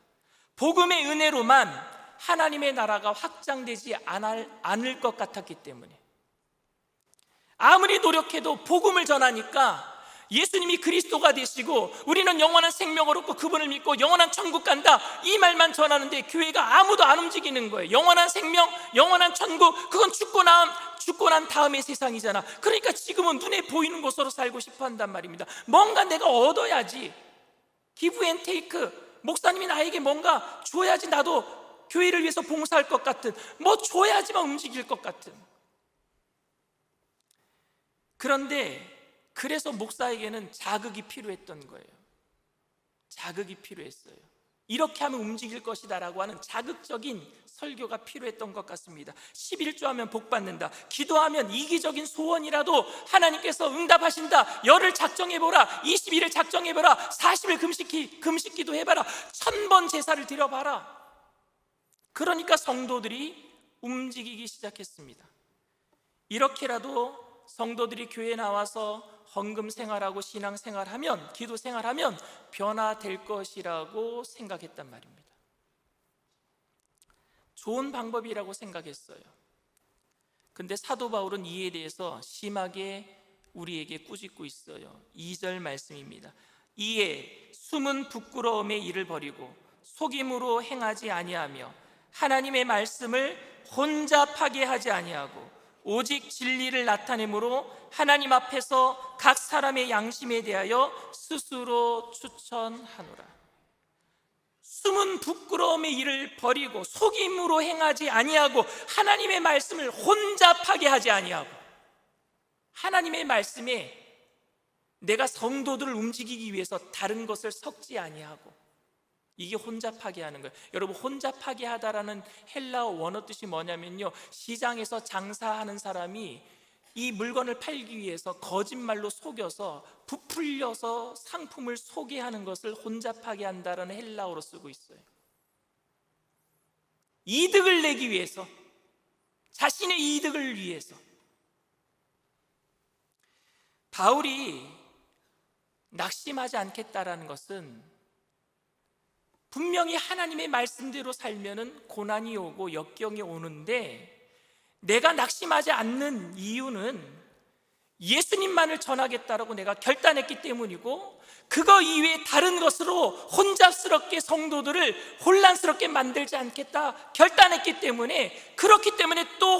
복음의 은혜로만 하나님의 나라가 확장되지 않을 것 같았기 때문에, 아무리 노력해도 복음을 전하니까 예수님이 그리스도가 되시고 우리는 영원한 생명을 얻고 그분을 믿고 영원한 천국 간다, 이 말만 전하는데 교회가 아무도 안 움직이는 거예요. 영원한 생명, 영원한 천국, 그건 죽고 난 다음의 세상이잖아. 그러니까 지금은 눈에 보이는 곳으로 살고 싶어 한단 말입니다. 뭔가 내가 얻어야지, 기브 앤 테이크, 목사님이 나에게 뭔가 줘야지 나도 교회를 위해서 봉사할 것 같은, 뭐 줘야지만 움직일 것 같은. 그런데 그래서 목사에게는 자극이 필요했던 거예요. 자극이 필요했어요. 이렇게 하면 움직일 것이다 라고 하는 자극적인 설교가 필요했던 것 같습니다. 11조 하면 복 받는다, 기도하면 이기적인 소원이라도 하나님께서 응답하신다, 열을 작정해보라, 20일을 작정해보라, 40일 금식기도 해봐라, 1000번 제사를 드려봐라. 그러니까 성도들이 움직이기 시작했습니다. 이렇게라도 성도들이 교회에 나와서 헌금 생활하고 신앙 생활하면, 기도 생활하면 변화될 것이라고 생각했단 말입니다. 좋은 방법이라고 생각했어요. 근데 사도 바울은 이에 대해서 심하게 우리에게 꾸짖고 있어요. 2절 말씀입니다. 이에 숨은 부끄러움의 일을 버리고 속임으로 행하지 아니하며 하나님의 말씀을 혼잡하게 하지 아니하고 오직 진리를 나타내므로 하나님 앞에서 각 사람의 양심에 대하여 스스로 추천하노라. 숨은 부끄러움의 일을 버리고 속임으로 행하지 아니하고 하나님의 말씀을 혼잡하게 하지 아니하고, 하나님의 말씀에 내가 성도들을 움직이기 위해서 다른 것을 섞지 아니하고, 이게 혼잡하게 하는 거예요. 여러분, 혼잡하게 하다라는 헬라어 원어 뜻이 뭐냐면요, 시장에서 장사하는 사람이 이 물건을 팔기 위해서 거짓말로 속여서 부풀려서 상품을 소개하는 것을 혼잡하게 한다라는 헬라어로 쓰고 있어요. 이득을 내기 위해서, 자신의 이득을 위해서. 바울이 낙심하지 않겠다라는 것은, 분명히 하나님의 말씀대로 살면은 고난이 오고 역경이 오는데 내가 낙심하지 않는 이유는 예수님만을 전하겠다라고 내가 결단했기 때문이고, 그거 이외에 다른 것으로 혼잡스럽게 성도들을 혼란스럽게 만들지 않겠다 결단했기 때문에, 그렇기 때문에 또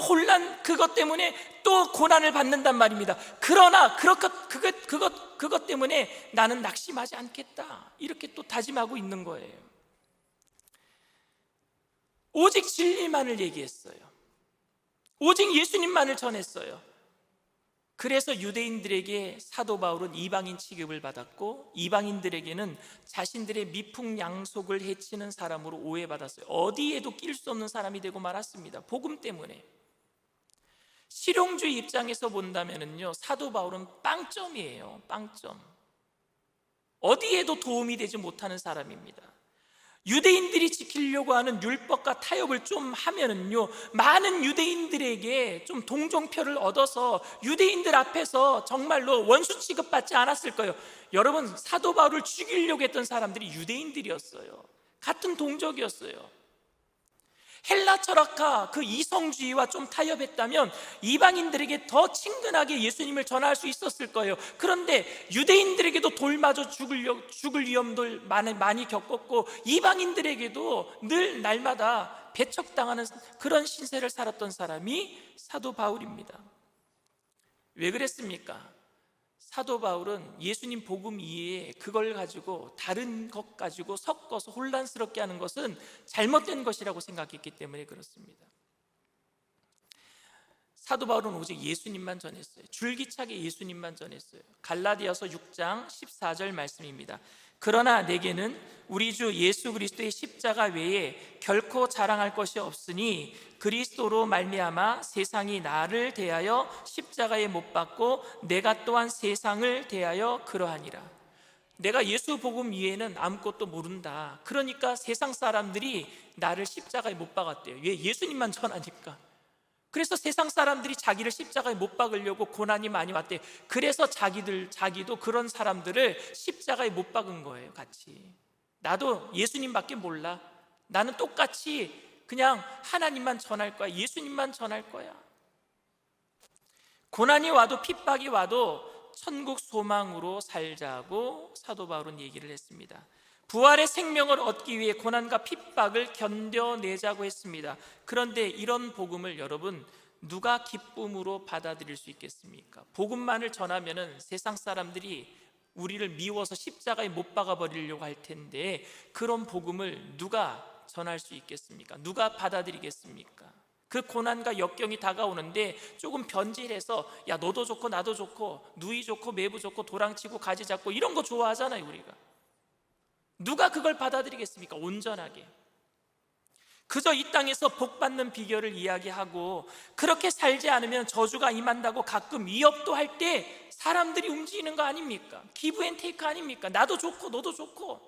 그것 때문에 또 고난을 받는단 말입니다. 그러나 그것 때문에 나는 낙심하지 않겠다, 이렇게 또 다짐하고 있는 거예요. 오직 진리만을 얘기했어요. 오직 예수님만을 전했어요. 그래서 유대인들에게 사도 바울은 이방인 취급을 받았고, 이방인들에게는 자신들의 미풍양속을 해치는 사람으로 오해받았어요. 어디에도 낄 수 없는 사람이 되고 말았습니다. 복음 때문에. 실용주의 입장에서 본다면요, 사도 바울은 빵점이에요. 빵점. 어디에도 도움이 되지 못하는 사람입니다. 유대인들이 지키려고 하는 율법과 타협을 좀 하면은요, 많은 유대인들에게 좀 동정표를 얻어서 유대인들 앞에서 정말로 원수 취급받지 않았을 거예요. 여러분, 사도 바울을 죽이려고 했던 사람들이 유대인들이었어요. 같은 동족이었어요. 헬라 철학과 그 이성주의와 좀 타협했다면 이방인들에게 더 친근하게 예수님을 전할 수 있었을 거예요. 그런데 유대인들에게도 돌맞아 죽을 위험도 많이 겪었고, 이방인들에게도 늘 날마다 배척당하는 그런 신세를 살았던 사람이 사도 바울입니다. 왜 그랬습니까? 사도 바울은 예수님 복음 이외에 그걸 가지고 다른 것 가지고 섞어서 혼란스럽게 하는 것은 잘못된 것이라고 생각했기 때문에 그렇습니다. 사도 바울은 오직 예수님만 전했어요. 줄기차게 예수님만 전했어요. 갈라디아서 6장 14절 말씀입니다. 그러나 내게는 우리 주 예수 그리스도의 십자가 외에 결코 자랑할 것이 없으니 그리스도로 말미암아 세상이 나를 대하여 십자가에 못 박고 내가 또한 세상을 대하여 그러하니라. 내가 예수 복음 이외에는 아무것도 모른다. 그러니까 세상 사람들이 나를 십자가에 못 박았대요. 왜? 예수님만 전하니까. 그래서 세상 사람들이 자기를 십자가에 못 박으려고 고난이 많이 왔대요. 그래서 자기도 그런 사람들을 십자가에 못 박은 거예요. 같이. 나도 예수님밖에 몰라. 나는 똑같이 그냥 하나님만 전할 거야. 예수님만 전할 거야. 고난이 와도 핍박이 와도 천국 소망으로 살자고 사도 바울은 얘기를 했습니다. 부활의 생명을 얻기 위해 고난과 핍박을 견뎌내자고 했습니다. 그런데 이런 복음을 여러분 누가 기쁨으로 받아들일 수 있겠습니까? 복음만을 전하면은 세상 사람들이 우리를 미워서 십자가에 못 박아버리려고 할 텐데, 그런 복음을 누가 전할 수 있겠습니까? 누가 받아들이겠습니까? 그 고난과 역경이 다가오는데 조금 변질해서 야 너도 좋고 나도 좋고 누이 좋고 매부 좋고 도랑치고 가지 잡고 이런 거 좋아하잖아요. 우리가 누가 그걸 받아들이겠습니까? 온전하게. 그저 이 땅에서 복받는 비결을 이야기하고 그렇게 살지 않으면 저주가 임한다고 가끔 위협도 할 때 사람들이 움직이는 거 아닙니까? 기브 앤 테이크 아닙니까? 나도 좋고 너도 좋고.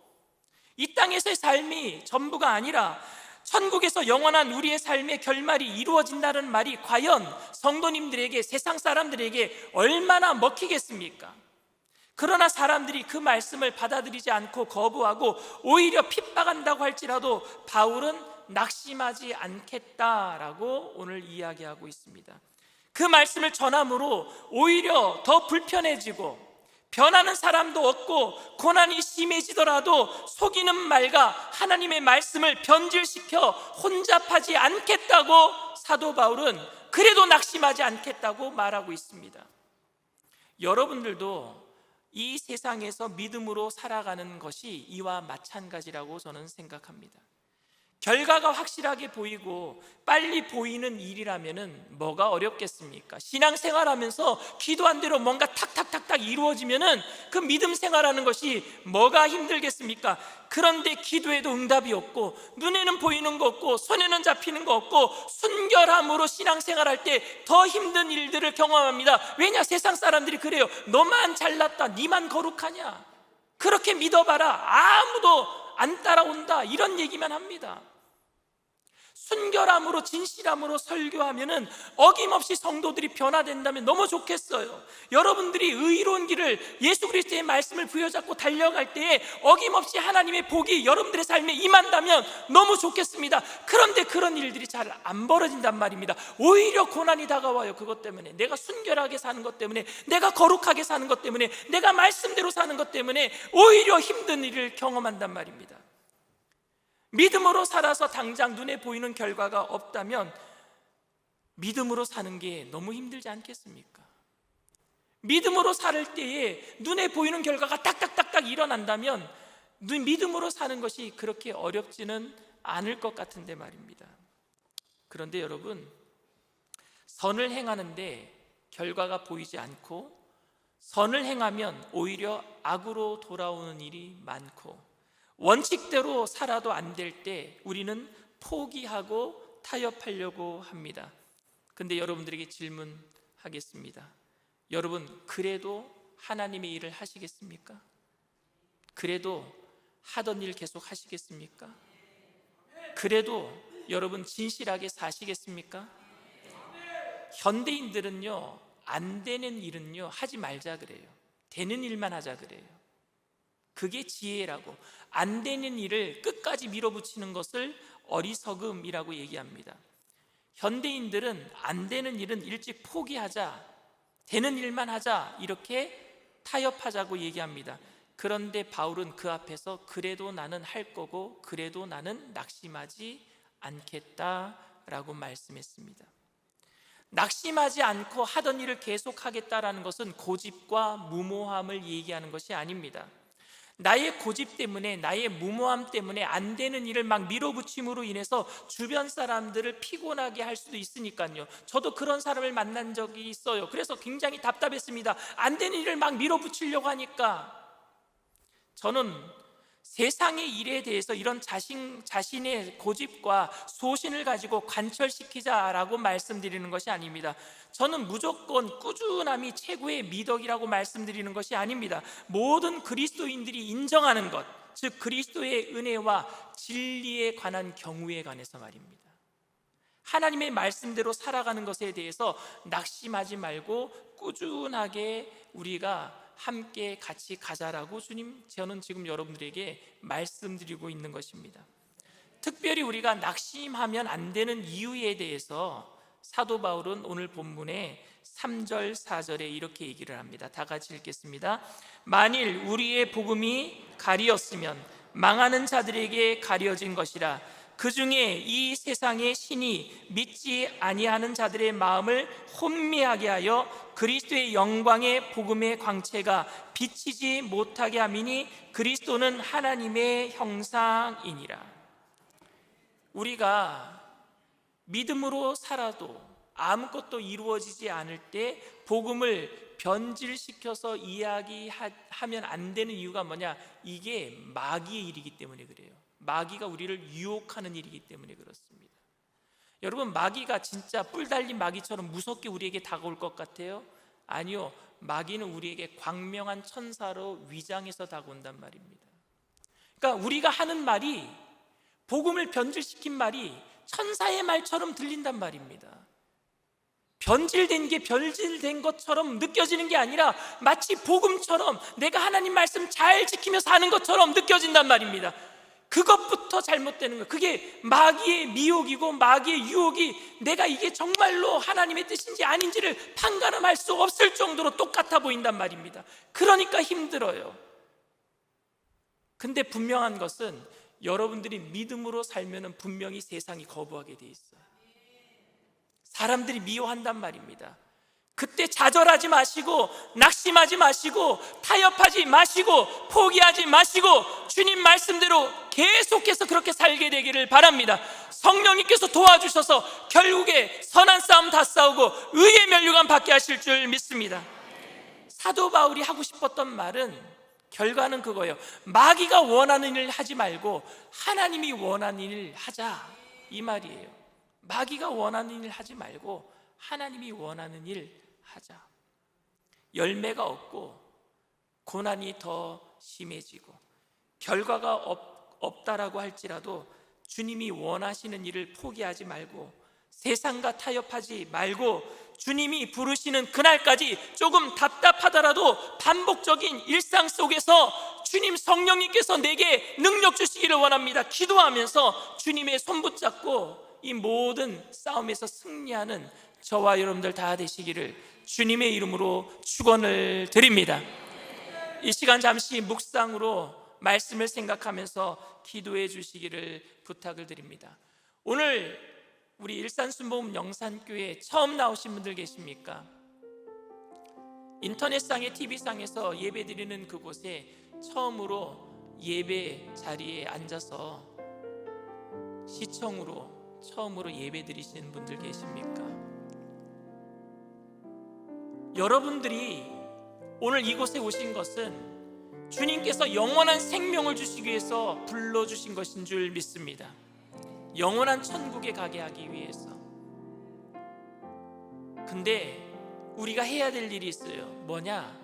이 땅에서의 삶이 전부가 아니라 천국에서 영원한 우리의 삶의 결말이 이루어진다는 말이 과연 성도님들에게, 세상 사람들에게 얼마나 먹히겠습니까? 그러나 사람들이 그 말씀을 받아들이지 않고 거부하고 오히려 핍박한다고 할지라도 바울은 낙심하지 않겠다라고 오늘 이야기하고 있습니다. 그 말씀을 전함으로 오히려 더 불편해지고 변하는 사람도 없고 고난이 심해지더라도 속이는 말과 하나님의 말씀을 변질시켜 혼잡하지 않겠다고 사도 바울은 그래도 낙심하지 않겠다고 말하고 있습니다. 여러분들도 이 세상에서 믿음으로 살아가는 것이 이와 마찬가지라고 저는 생각합니다. 결과가 확실하게 보이고 빨리 보이는 일이라면 뭐가 어렵겠습니까? 신앙생활하면서 기도한 대로 뭔가 탁탁탁탁 이루어지면 그 믿음 생활하는 것이 뭐가 힘들겠습니까? 그런데 기도에도 응답이 없고 눈에는 보이는 거 없고 손에는 잡히는 거 없고 순결함으로 신앙생활할 때 더 힘든 일들을 경험합니다. 왜냐? 세상 사람들이 그래요. 너만 잘났다, 니만 거룩하냐, 그렇게 믿어봐라, 아무도 안 따라온다, 이런 얘기만 합니다. 순결함으로 진실함으로 설교하면은 어김없이 성도들이 변화된다면 너무 좋겠어요. 여러분들이 의로운 길을 예수 그리스도의 말씀을 부여잡고 달려갈 때에 어김없이 하나님의 복이 여러분들의 삶에 임한다면 너무 좋겠습니다. 그런데 그런 일들이 잘 안 벌어진단 말입니다. 오히려 고난이 다가와요. 그것 때문에, 내가 순결하게 사는 것 때문에, 내가 거룩하게 사는 것 때문에, 내가 말씀대로 사는 것 때문에 오히려 힘든 일을 경험한단 말입니다. 믿음으로 살아서 당장 눈에 보이는 결과가 없다면 믿음으로 사는 게 너무 힘들지 않겠습니까? 믿음으로 살 때에 눈에 보이는 결과가 딱딱딱딱 일어난다면 믿음으로 사는 것이 그렇게 어렵지는 않을 것 같은데 말입니다. 그런데 여러분, 선을 행하는데 결과가 보이지 않고 선을 행하면 오히려 악으로 돌아오는 일이 많고 원칙대로 살아도 안 될 때 우리는 포기하고 타협하려고 합니다. 근데 여러분들에게 질문하겠습니다. 여러분, 그래도 하나님의 일을 하시겠습니까? 그래도 하던 일 계속 하시겠습니까? 그래도 여러분 진실하게 사시겠습니까? 현대인들은요, 안 되는 일은요 하지 말자 그래요. 되는 일만 하자 그래요. 그게 지혜라고. 안 되는 일을 끝까지 밀어붙이는 것을 어리석음이라고 얘기합니다. 현대인들은 안 되는 일은 일찍 포기하자, 되는 일만 하자, 이렇게 타협하자고 얘기합니다. 그런데 바울은 그 앞에서 그래도 나는 할 거고 그래도 나는 낙심하지 않겠다라고 말씀했습니다. 낙심하지 않고 하던 일을 계속하겠다라는 것은 고집과 무모함을 얘기하는 것이 아닙니다. 나의 고집 때문에, 나의 무모함 때문에 안 되는 일을 막 밀어붙임으로 인해서 주변 사람들을 피곤하게 할 수도 있으니까요. 저도 그런 사람을 만난 적이 있어요. 그래서 굉장히 답답했습니다. 안 되는 일을 막 밀어붙이려고 하니까. 저는 세상의 일에 대해서 이런 자신의 고집과 소신을 가지고 관철시키자라고 말씀드리는 것이 아닙니다. 저는 무조건 꾸준함이 최고의 미덕이라고 말씀드리는 것이 아닙니다. 모든 그리스도인들이 인정하는 것, 즉 그리스도의 은혜와 진리에 관한 경우에 관해서 말입니다. 하나님의 말씀대로 살아가는 것에 대해서 낙심하지 말고 꾸준하게 우리가 함께 같이 가자라고 저는 지금 여러분들에게 말씀드리고 있는 것입니다. 특별히 우리가 낙심하면 안 되는 이유에 대해서 사도 바울은 오늘 본문에 3절 4절에 이렇게 얘기를 합니다. 다 같이 읽겠습니다. 만일 우리의 복음이 가리었으면 망하는 자들에게 가려진 것이라. 그 중에 이 세상의 신이 믿지 아니하는 자들의 마음을 혼미하게 하여 그리스도의 영광의 복음의 광채가 비치지 못하게 함이니 그리스도는 하나님의 형상이니라. 우리가 믿음으로 살아도 아무것도 이루어지지 않을 때 복음을 변질시켜서 이야기하면 안 되는 이유가 뭐냐? 이게 마귀의 일이기 때문에 그래요. 마귀가 우리를 유혹하는 일이기 때문에 그렇습니다. 여러분, 마귀가 진짜 뿔 달린 마귀처럼 무섭게 우리에게 다가올 것 같아요? 아니요, 마귀는 우리에게 광명한 천사로 위장해서 다가온단 말입니다. 그러니까 우리가 하는 말이, 복음을 변질시킨 말이 천사의 말처럼 들린단 말입니다. 변질된 것처럼 느껴지는 게 아니라 마치 복음처럼 내가 하나님 말씀 잘 지키며 사는 것처럼 느껴진단 말입니다. 그것부터 잘못되는 거예요. 그게 마귀의 미혹이고 마귀의 유혹이 내가 이게 정말로 하나님의 뜻인지 아닌지를 판가름할 수 없을 정도로 똑같아 보인단 말입니다. 그러니까 힘들어요. 근데 분명한 것은 여러분들이 믿음으로 살면 분명히 세상이 거부하게 돼 있어요. 사람들이 미워한단 말입니다. 그때 좌절하지 마시고 낙심하지 마시고 타협하지 마시고 포기하지 마시고 주님 말씀대로 계속해서 그렇게 살게 되기를 바랍니다. 성령님께서 도와주셔서 결국에 선한 싸움 다 싸우고 의의 면류관 받게 하실 줄 믿습니다. 사도 바울이 하고 싶었던 말은 결과는 그거예요. 마귀가 원하는 일을 하지 말고 하나님이 원하는 일을 하자, 이 말이에요. 마귀가 원하는 일을 하지 말고 하나님이 원하는 일 하자. 열매가 없고 고난이 더 심해지고 결과가 없다라고 할지라도 주님이 원하시는 일을 포기하지 말고 세상과 타협하지 말고 주님이 부르시는 그날까지 조금 답답하더라도 반복적인 일상 속에서 주님 성령님께서 내게 능력 주시기를 원합니다. 기도하면서 주님의 손 붙잡고 이 모든 싸움에서 승리하는 저와 여러분들 다 되시기를 주님의 이름으로 축원을 드립니다. 이 시간 잠시 묵상으로 말씀을 생각하면서 기도해 주시기를 부탁을 드립니다. 오늘 우리 일산순복음 영산교회 처음 나오신 분들 계십니까? 인터넷상의 TV상에서 예배드리는 그곳에 처음으로 예배 자리에 앉아서 시청으로 처음으로 예배드리시는 분들 계십니까? 여러분들이 오늘 이곳에 오신 것은 주님께서 영원한 생명을 주시기 위해서 불러주신 것인 줄 믿습니다. 영원한 천국에 가게 하기 위해서. 근데 우리가 해야 될 일이 있어요. 뭐냐?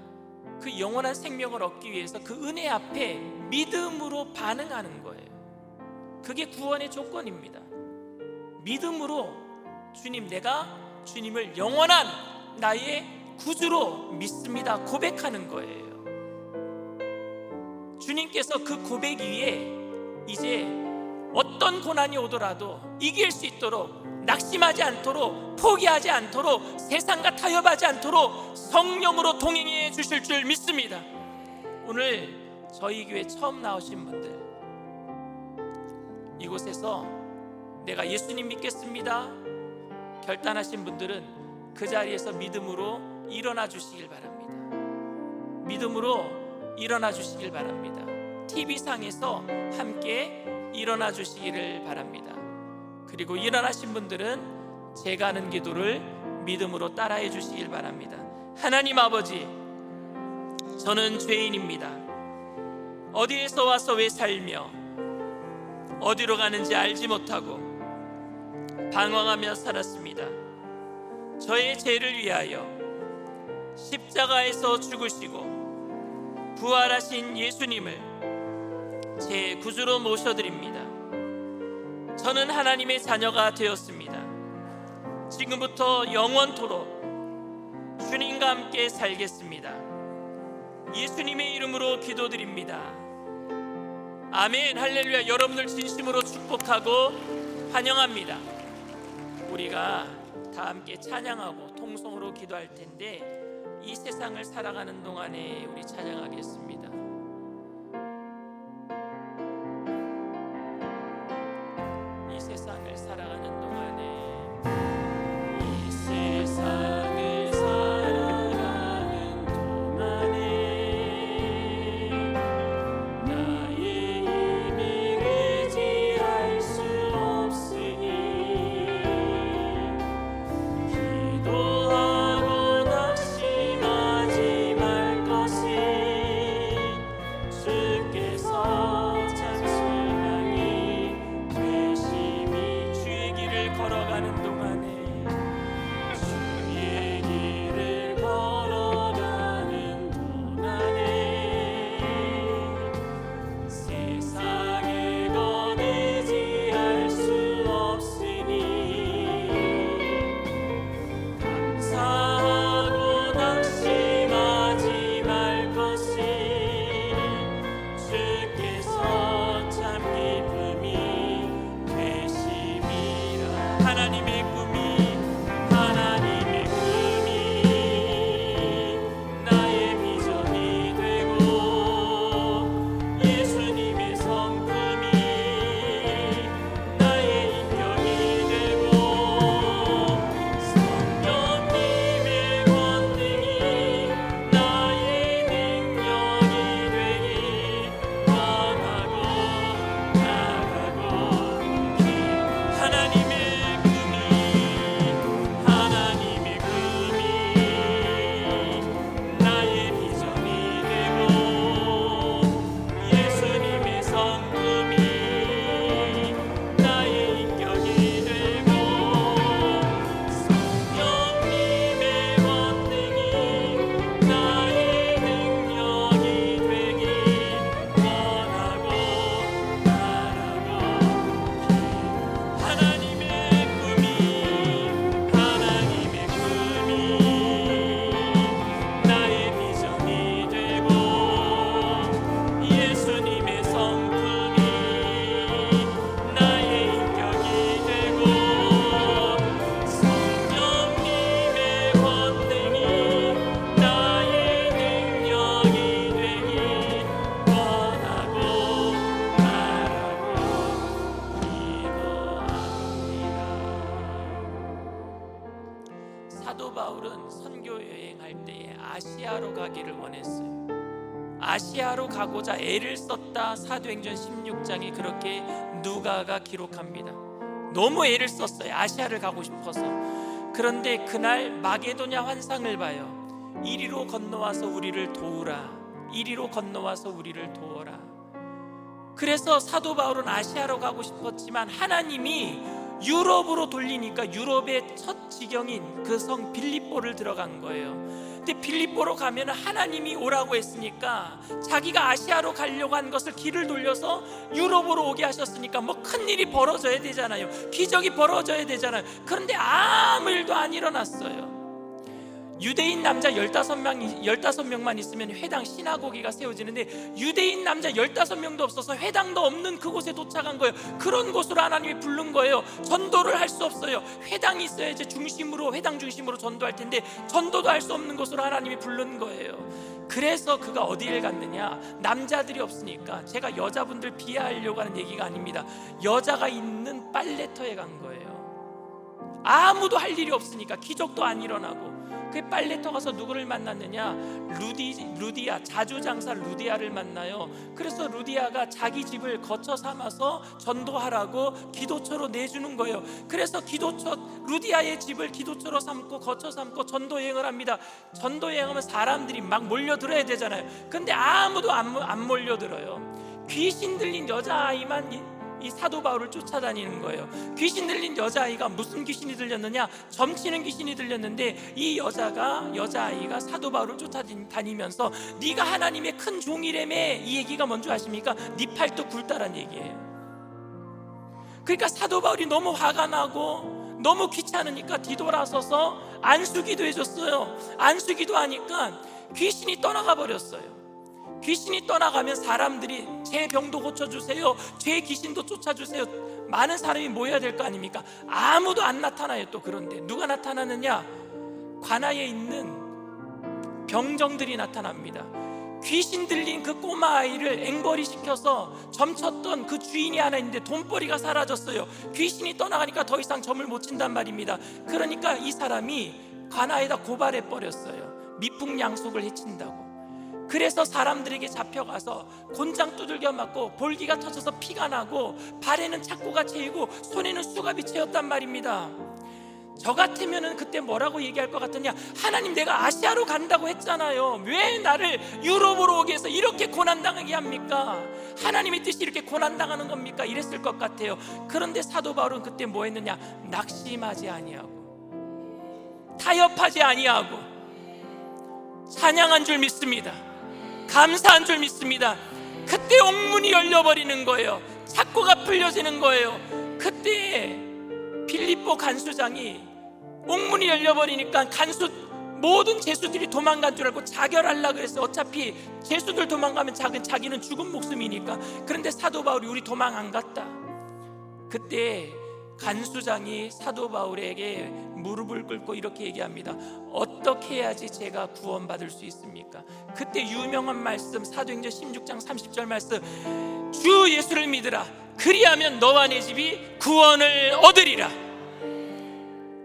그 영원한 생명을 얻기 위해서 그 은혜 앞에 믿음으로 반응하는 거예요. 그게 구원의 조건입니다. 믿음으로 주님, 내가 주님을 영원한 나의 구주로 믿습니다 고백하는 거예요. 주님께서 그 고백 위에 이제 어떤 고난이 오더라도 이길 수 있도록, 낙심하지 않도록, 포기하지 않도록, 세상과 타협하지 않도록 성령으로 동행해 주실 줄 믿습니다. 오늘 저희 교회 처음 나오신 분들, 이곳에서 내가 예수님 믿겠습니다 결단하신 분들은 그 자리에서 믿음으로 일어나 주시길 바랍니다. 믿음으로 일어나 주시길 바랍니다. TV상에서 함께 일어나 주시기를 바랍니다. 그리고 일어나신 분들은 제가 하는 기도를 믿음으로 따라해 주시길 바랍니다. 하나님 아버지, 저는 죄인입니다. 어디에서 와서 왜 살며 어디로 가는지 알지 못하고 방황하며 살았습니다. 저의 죄를 위하여 십자가에서 죽으시고 부활하신 예수님을 제 구주로 모셔드립니다. 저는 하나님의 자녀가 되었습니다. 지금부터 영원토록 주님과 함께 살겠습니다. 예수님의 이름으로 기도드립니다. 아멘. 할렐루야. 여러분들 진심으로 축복하고 환영합니다. 우리가 다 함께 찬양하고 통성으로 기도할 텐데 이 세상을 살아가는 동안에 우리 찬양하겠습니다. 이 세상을 살아가는 동안에, 이 세상을 살아가는 동안에 나의 힘에 의지할 수 없으니 기도하고 낙심하지 말 것을 아시아로 가기를 원했어요. 아시아로 가고자 애를 썼다. 사도행전 16장에 그렇게 누가가 기록합니다. 너무 애를 썼어요. 아시아를 가고 싶어서. 그런데 그날 마게도냐 환상을 봐요. 이리로 건너와서 우리를 도우라. 이리로 건너와서 우리를 도우라. 그래서 사도 바울은 아시아로 가고 싶었지만 하나님이 유럽으로 돌리니까 유럽의 첫 지경인 그 성 빌립보를 들어간 거예요. 근데 빌립보로 가면 하나님이 오라고 했으니까 자기가 아시아로 가려고 한 것을 길을 돌려서 유럽으로 오게 하셨으니까 뭐 큰일이 벌어져야 되잖아요. 기적이 벌어져야 되잖아요. 그런데 아무 일도 안 일어났어요. 유대인 남자 15명만 있으면 회당 시나고기가 세워지는데 유대인 남자 15명도 없어서 회당도 없는 그곳에 도착한 거예요. 그런 곳으로 하나님이 부른 거예요. 전도를 할 수 없어요. 회당이 있어야지 회당 중심으로 전도할 텐데 전도도 할 수 없는 곳으로 하나님이 부른 거예요. 그래서 그가 어디를 갔느냐? 남자들이 없으니까. 제가 여자분들 비하하려고 하는 얘기가 아닙니다. 여자가 있는 빨래터에 간 거예요. 아무도 할 일이 없으니까 기적도 안 일어나고. 그 빨래터 가서 누구를 만났느냐? 루디아, 자주장사 루디아를 만나요. 그래서 루디아가 자기 집을 거처 삼아서 전도하라고 기도처로 내주는 거예요. 그래서 루디아의 집을 기도처로 삼고 거처 삼고 전도 여행을 합니다. 전도 여행하면 사람들이 막 몰려들어야 되잖아요. 근데 아무도 안 몰려들어요. 귀신 들린 여자아이만 이 사도 바울을 쫓아다니는 거예요. 귀신 들린 여자아이가 무슨 귀신이 들렸느냐? 점치는 귀신이 들렸는데 이 여자아이가 사도 바울을 쫓아다니면서 네가 하나님의 큰 종이라며. 이 얘기가 뭔지 아십니까? 네 팔뚝 굵다란 얘기예요. 그러니까 사도 바울이 너무 화가 나고 너무 귀찮으니까 뒤돌아서서 안수기도 해줬어요. 안수기도 하니까 귀신이 떠나가 버렸어요. 귀신이 떠나가면 사람들이 제 병도 고쳐주세요, 제 귀신도 쫓아주세요. 많은 사람이 모여야 될 거 아닙니까? 아무도 안 나타나요. 또 그런데 누가 나타나느냐? 관아에 있는 병정들이 나타납니다. 귀신 들린 그 꼬마 아이를 앵벌이 시켜서 점쳤던 그 주인이 하나 있는데 돈벌이가 사라졌어요. 귀신이 떠나가니까 더 이상 점을 못 친단 말입니다. 그러니까 이 사람이 관아에다 고발해 버렸어요. 미풍양속을 해친다고. 그래서 사람들에게 잡혀가서 곤장 두들겨 맞고 볼기가 터져서 피가 나고 발에는 착고가 채이고 손에는 수갑이 채였단 말입니다. 저 같으면 그때 뭐라고 얘기할 것 같으냐? 하나님, 내가 아시아로 간다고 했잖아요. 왜 나를 유럽으로 오게 해서 이렇게 고난당하게 합니까? 하나님의 뜻이 이렇게 고난당하는 겁니까? 이랬을 것 같아요. 그런데 사도 바울은 그때 뭐 했느냐? 낙심하지 아니하고 타협하지 아니하고 찬양한 줄 믿습니다. 감사한 줄 믿습니다. 그때 옥문이 열려버리는 거예요. 착고가 풀려지는 거예요. 그때 빌립보 간수장이 옥문이 열려버리니까 모든 제수들이 도망간 줄 알고 자결하려고 그랬어요. 어차피 제수들 도망가면 자기는 죽은 목숨이니까. 그런데 사도 바울이 우리 도망 안 갔다. 그때 간수장이 사도 바울에게 무릎을 꿇고 이렇게 얘기합니다. 어떻게 해야지 제가 구원받을 수 있습니까? 그때 유명한 말씀, 사도행전 16장 30절 말씀, 주 예수를 믿으라. 그리하면 너와 내 집이 구원을 얻으리라.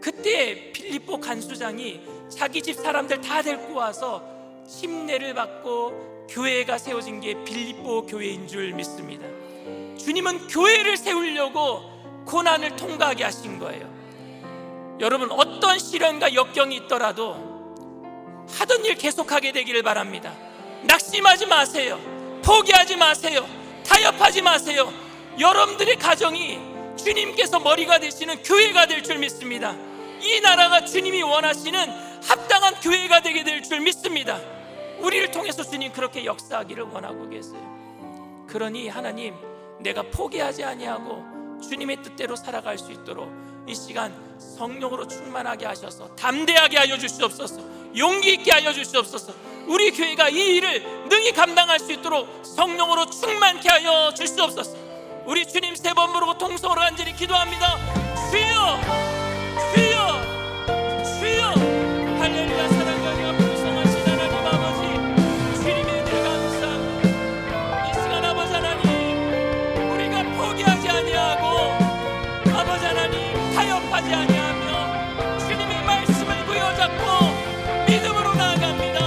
그때 빌립보 간수장이 자기 집 사람들 다 데리고 와서 침례를 받고 교회가 세워진 게 빌립보 교회인 줄 믿습니다. 주님은 교회를 세우려고 고난을 통과하게 하신 거예요. 여러분, 어떤 시련과 역경이 있더라도 하던 일 계속하게 되기를 바랍니다. 낙심하지 마세요. 포기하지 마세요. 타협하지 마세요. 여러분들의 가정이 주님께서 머리가 되시는 교회가 될 줄 믿습니다. 이 나라가 주님이 원하시는 합당한 교회가 되게 될 줄 믿습니다. 우리를 통해서 주님 그렇게 역사하기를 원하고 계세요. 그러니 하나님, 내가 포기하지 아니하고 주님의 뜻대로 살아갈 수 있도록 이 시간 성령으로 충만하게 하셔서 담대하게 하여 주시옵소서. 용기 있게 하여 주시옵소서. 우리 교회가 이 일을 능히 감당할 수 있도록 성령으로 충만케 하여 주시옵소서. 우리 주님 세 번 부르고 통성으로 간절히 기도합니다. 주여, 주여, 주여. 할렐루야. 사랑과 은혜가 풍성하신 하나님 아버지, 주님의 은혜 감사합니다. 이 시간 아버지 하나님, 우리가 포기하지 아니하고 아버지 하나님 타협하지 아니하며 주님의 말씀을 부여잡고 믿음으로 나아갑니다.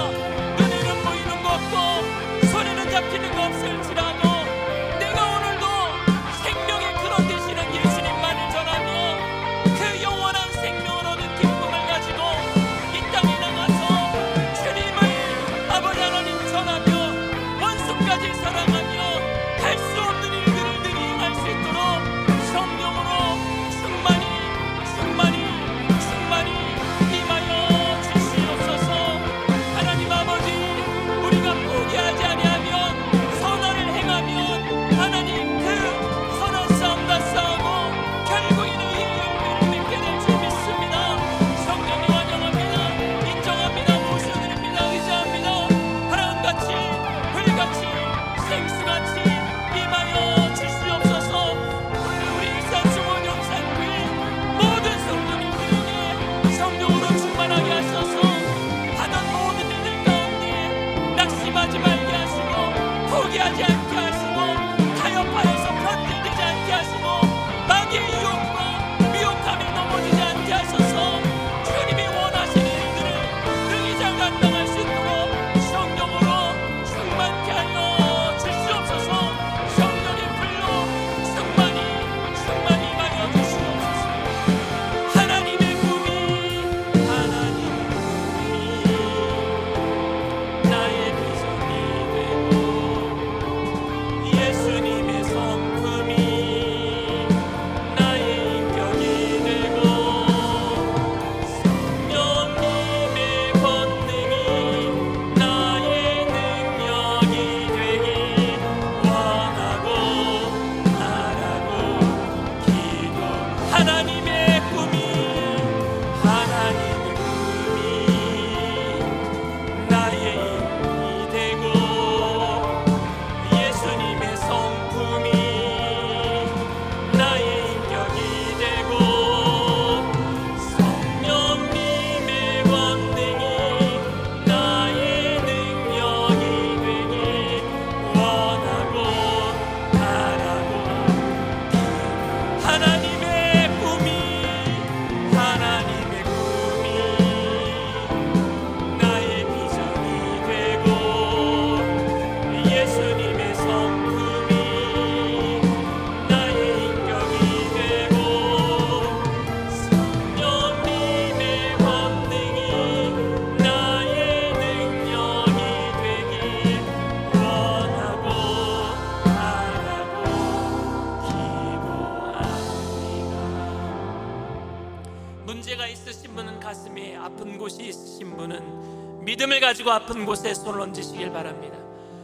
믿음을 가지고 아픈 곳에 손을 얹으시길 바랍니다.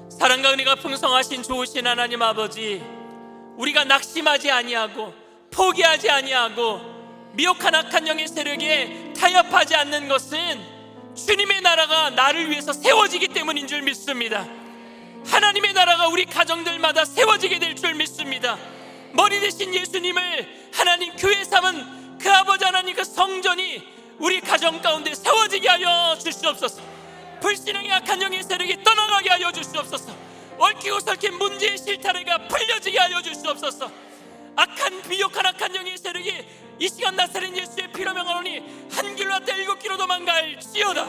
사랑과 은혜가 풍성하신 좋으신 하나님 아버지, 우리가 낙심하지 아니하고 포기하지 아니하고 미혹한 악한 영의 세력에 타협하지 않는 것은 주님의 나라가 나를 위해서 세워지기 때문인 줄 믿습니다. 하나님의 나라가 우리 가정들마다 세워지게 될 줄 믿습니다. 머리 대신 예수님을 하나님 교회 삼은 그 아버지 하나님 그 성전이 우리 가정 가운데 세워지게 하여 주시옵소서. 불신앙의 악한 영의 세력이 떠나가게 하여 주시옵소서. 얽히고 설킨 문제의 실타래가 풀려지게 하여 주시옵소서. 악한 비욕한 악한 영의 세력이 이 시간 나사렛 예수의 피로 명하노니 한 길로 왔다 7길로 도망갈지어다.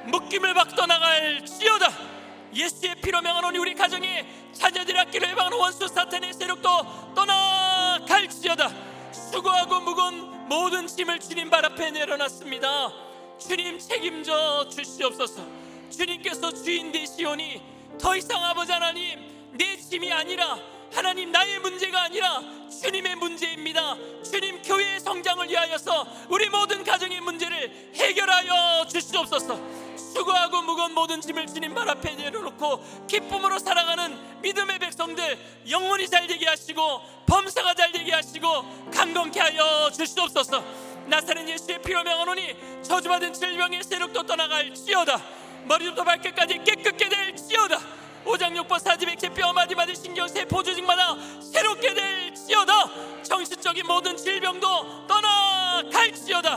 묶임을 박 떠나갈지어다. 예수의 피로 명하노니 우리 가정에 자녀들의 악기를 해방하는 원수 사탄의 세력도 떠나갈지어다. 수고하고 무거운 모든 짐을 주님 발 앞에 내려놨습니다. 주님 책임져 주시옵소서. 주님께서 주인 되시오니 더 이상 아버지 하나님 내 짐이 아니라 하나님 나의 문제가 아니라 주님의 문제입니다. 주님 교회의 성장을 위하여서 우리 모든 가정의 문제를 해결하여 주시옵소서. 수고하고 무거운 모든 짐을 주님 발 앞에 내려놓고 기쁨으로 살아가는 믿음의 백성들 영혼이 잘되게 하시고 범사가 잘되게 하시고 강건케 하여 주시옵소서. 나사렛 예수의 피로 명하노니 저주받은 질병의 세력도 떠나갈지어다. 머리부터 발끝까지 깨끗게 될지어다. 오장육부 사지백체 뼈마디 마디 신경세포 조직마다 새롭게 될지어다. 정신적인 모든 질병도 떠나갈지어다.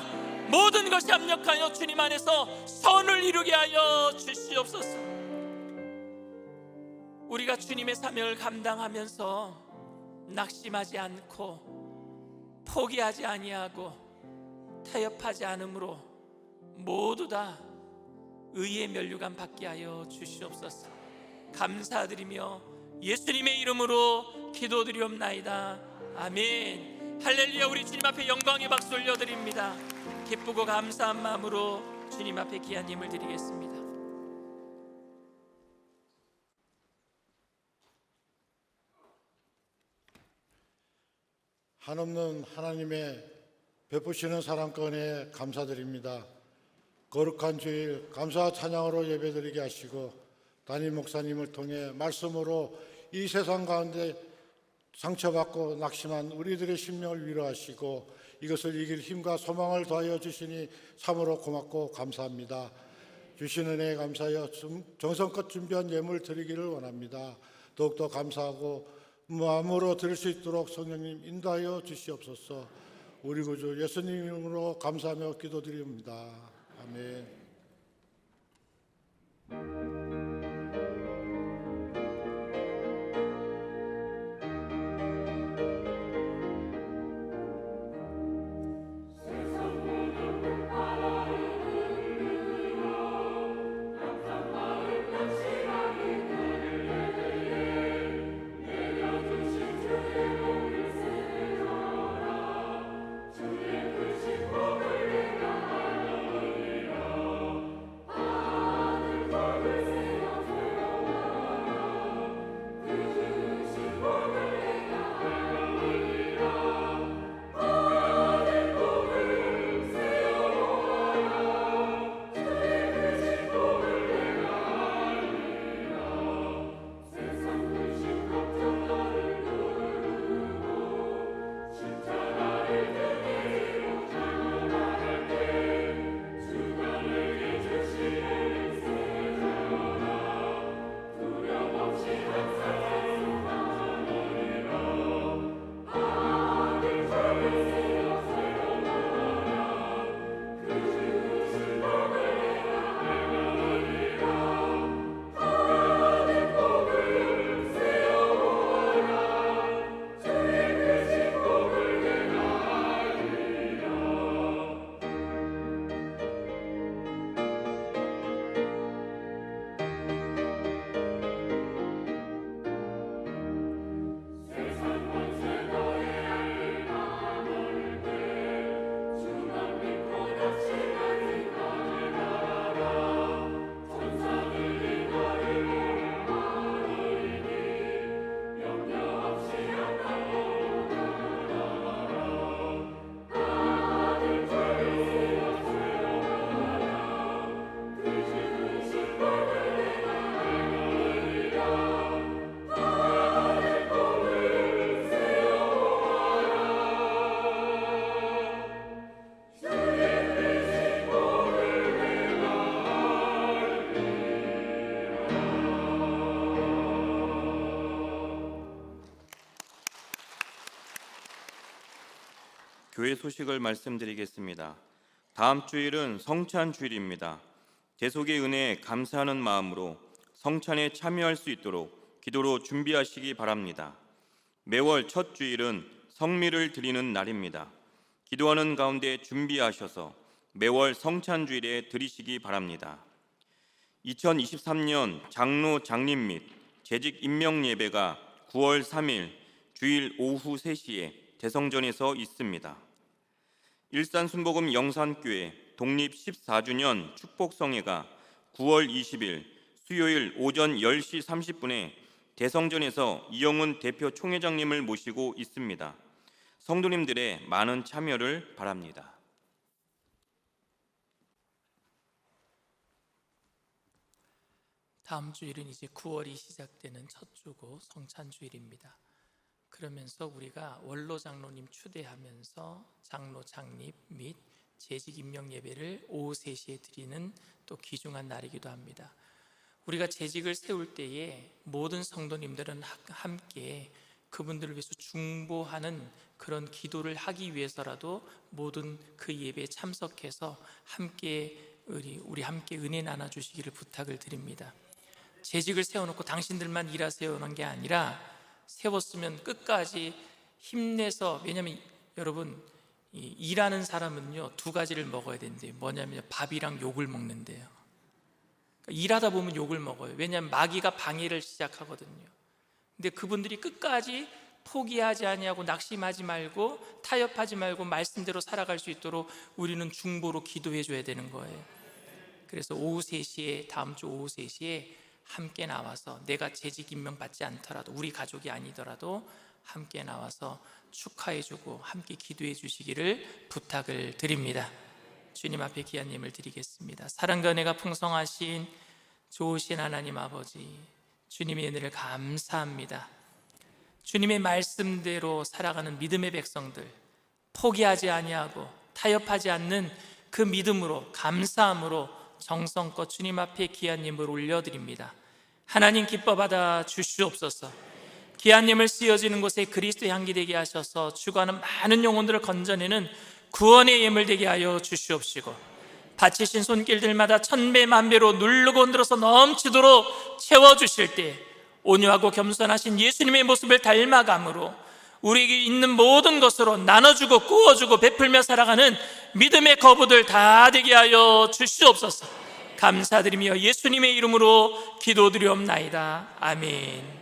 모든 것이 합력하여 주님 안에서 선을 이루게 하여 주시옵소서. 우리가 주님의 사명을 감당하면서 낙심하지 않고 포기하지 아니하고 타협하지 않으므로 모두 다 의의 면류관 받게 하여 주시옵소서. 감사드리며 예수님의 이름으로 기도드리옵나이다. 아멘. 할렐루야. 우리 주님 앞에 영광의 박수 올려드립니다. 기쁘고 감사한 마음으로 주님 앞에 귀한 힘을 드리겠습니다. 한없는 하나님의 베푸시는 사랑과 은혜에 감사드립니다. 거룩한 주일 감사와 찬양으로 예배드리게 하시고 담임 목사님을 통해 말씀으로 이 세상 가운데 상처받고 낙심한 우리들의 심령을 위로하시고 이것을 이길 힘과 소망을 더하여 주시니 참으로 고맙고 감사합니다. 주신 은혜에 감사하여 정성껏 준비한 예물 드리기를 원합니다. 더욱더 감사하고 마음으로 드릴 수 있도록 성령님 인도하여 주시옵소서. 우리 구주 예수님 이름으로 감사하며 기도드립니다. 아멘. 교회 소식을 말씀드리겠습니다. 다음 주일은 성찬 주일입니다. 대속의 은혜에 감사하는 마음으로 성찬에 참여할 수 있도록 기도로 준비하시기 바랍니다. 매월 첫 주일은 성미를 드리는 날입니다. 기도하는 가운데 준비하셔서 매월 성찬 주일에 드리시기 바랍니다. 2023년 장로 장림 및 재직 임명 예배가 9월 3일 주일 오후 3시에 대성전에서 있습니다. 일산 순복음 영산교회 독립 14주년 축복성회가 9월 20일 수요일 오전 10시 30분에 대성전에서 이영훈 대표 총회장님을 모시고 있습니다. 성도님들의 많은 참여를 바랍니다. 다음 주일은 이제 9월이 시작되는 첫 주고 성찬 주일입니다. 그러면서 우리가 원로 장로님 추대하면서 장로 창립 및 재직 임명 예배를 오후 3시에 드리는 또 귀중한 날이기도 합니다. 우리가 재직을 세울 때에 모든 성도님들은 함께 그분들을 위해서 중보하는 그런 기도를 하기 위해서라도 모든 그 예배에 참석해서 함께 우리 함께 은혜 나눠주시기를 부탁을 드립니다. 재직을 세워놓고 당신들만 일하세요라는 게 아니라 세웠으면 끝까지 힘내서, 왜냐하면 여러분 일하는 사람은요 2가지를 먹어야 된대요. 뭐냐면 밥이랑 욕을 먹는데요. 그러니까 일하다 보면 욕을 먹어요. 왜냐하면 마귀가 방해를 시작하거든요. 근데 그분들이 끝까지 포기하지 아니하고 낙심하지 말고 타협하지 말고 말씀대로 살아갈 수 있도록 우리는 중보로 기도해 줘야 되는 거예요. 그래서 오후 3시에, 다음 주 오후 3시에 함께 나와서, 내가 재직 임명 받지 않더라도, 우리 가족이 아니더라도 함께 나와서 축하해주고 함께 기도해 주시기를 부탁을 드립니다. 주님 앞에 귀한 예물 드리겠습니다. 사랑과 은혜가 풍성하신 좋으신 하나님 아버지, 주님의 은혜를 감사합니다. 주님의 말씀대로 살아가는 믿음의 백성들, 포기하지 아니하고 타협하지 않는 그 믿음으로, 감사함으로 정성껏 주님 앞에 귀한 예물을 올려드립니다. 하나님 기뻐 받아 주시옵소서. 귀한 예물 쓰여지는 곳에 그리스도의 향기 되게 하셔서 죽어가는 많은 영혼들을 건져내는 구원의 예물 되게 하여 주시옵시고, 바치신 손길들마다 천배 만배로 누르고 흔들어서 넘치도록 채워주실 때 온유하고 겸손하신 예수님의 모습을 닮아감으로 우리에게 있는 모든 것으로 나눠주고 꾸어주고 베풀며 살아가는 믿음의 거부들 다 되게 하여 주시옵소서. 감사드리며 예수님의 이름으로 기도드리옵나이다. 아멘.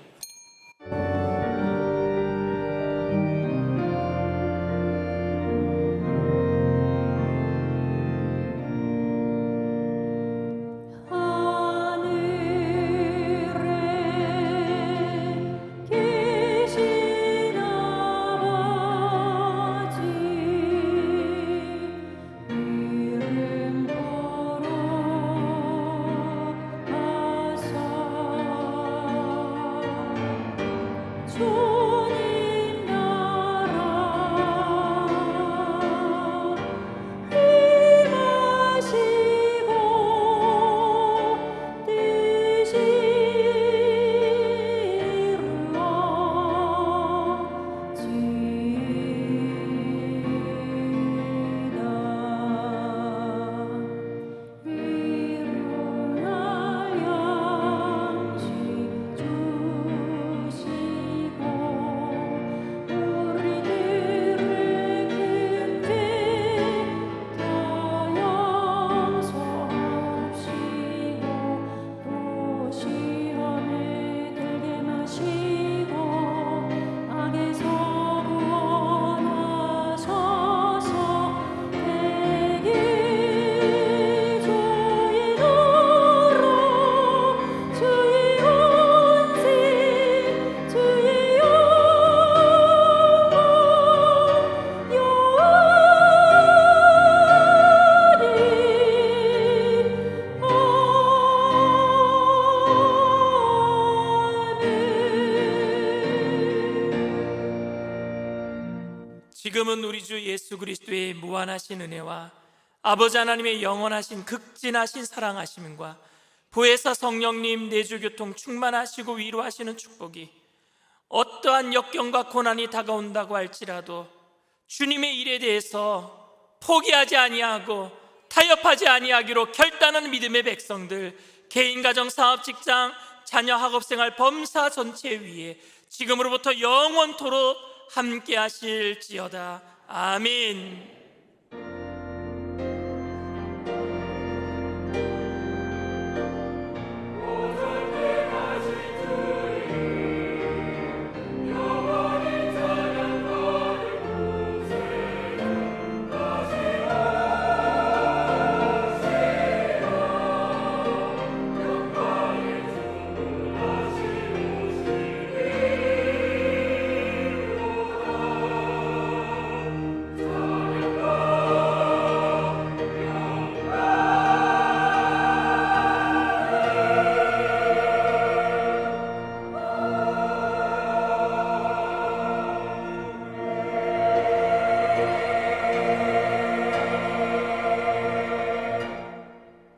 지금은 우리 주 예수 그리스도의 무한하신 은혜와 아버지 하나님의 영원하신 극진하신 사랑하심과 보혜사 성령님 내주교통 충만하시고 위로하시는 축복이 어떠한 역경과 고난이 다가온다고 할지라도 주님의 일에 대해서 포기하지 아니하고 타협하지 아니하기로 결단하는 믿음의 백성들, 개인, 가정, 사업, 직장, 자녀, 학업생활, 범사 전체 위에 지금으로부터 영원토록 함께 하실지어다. 아멘.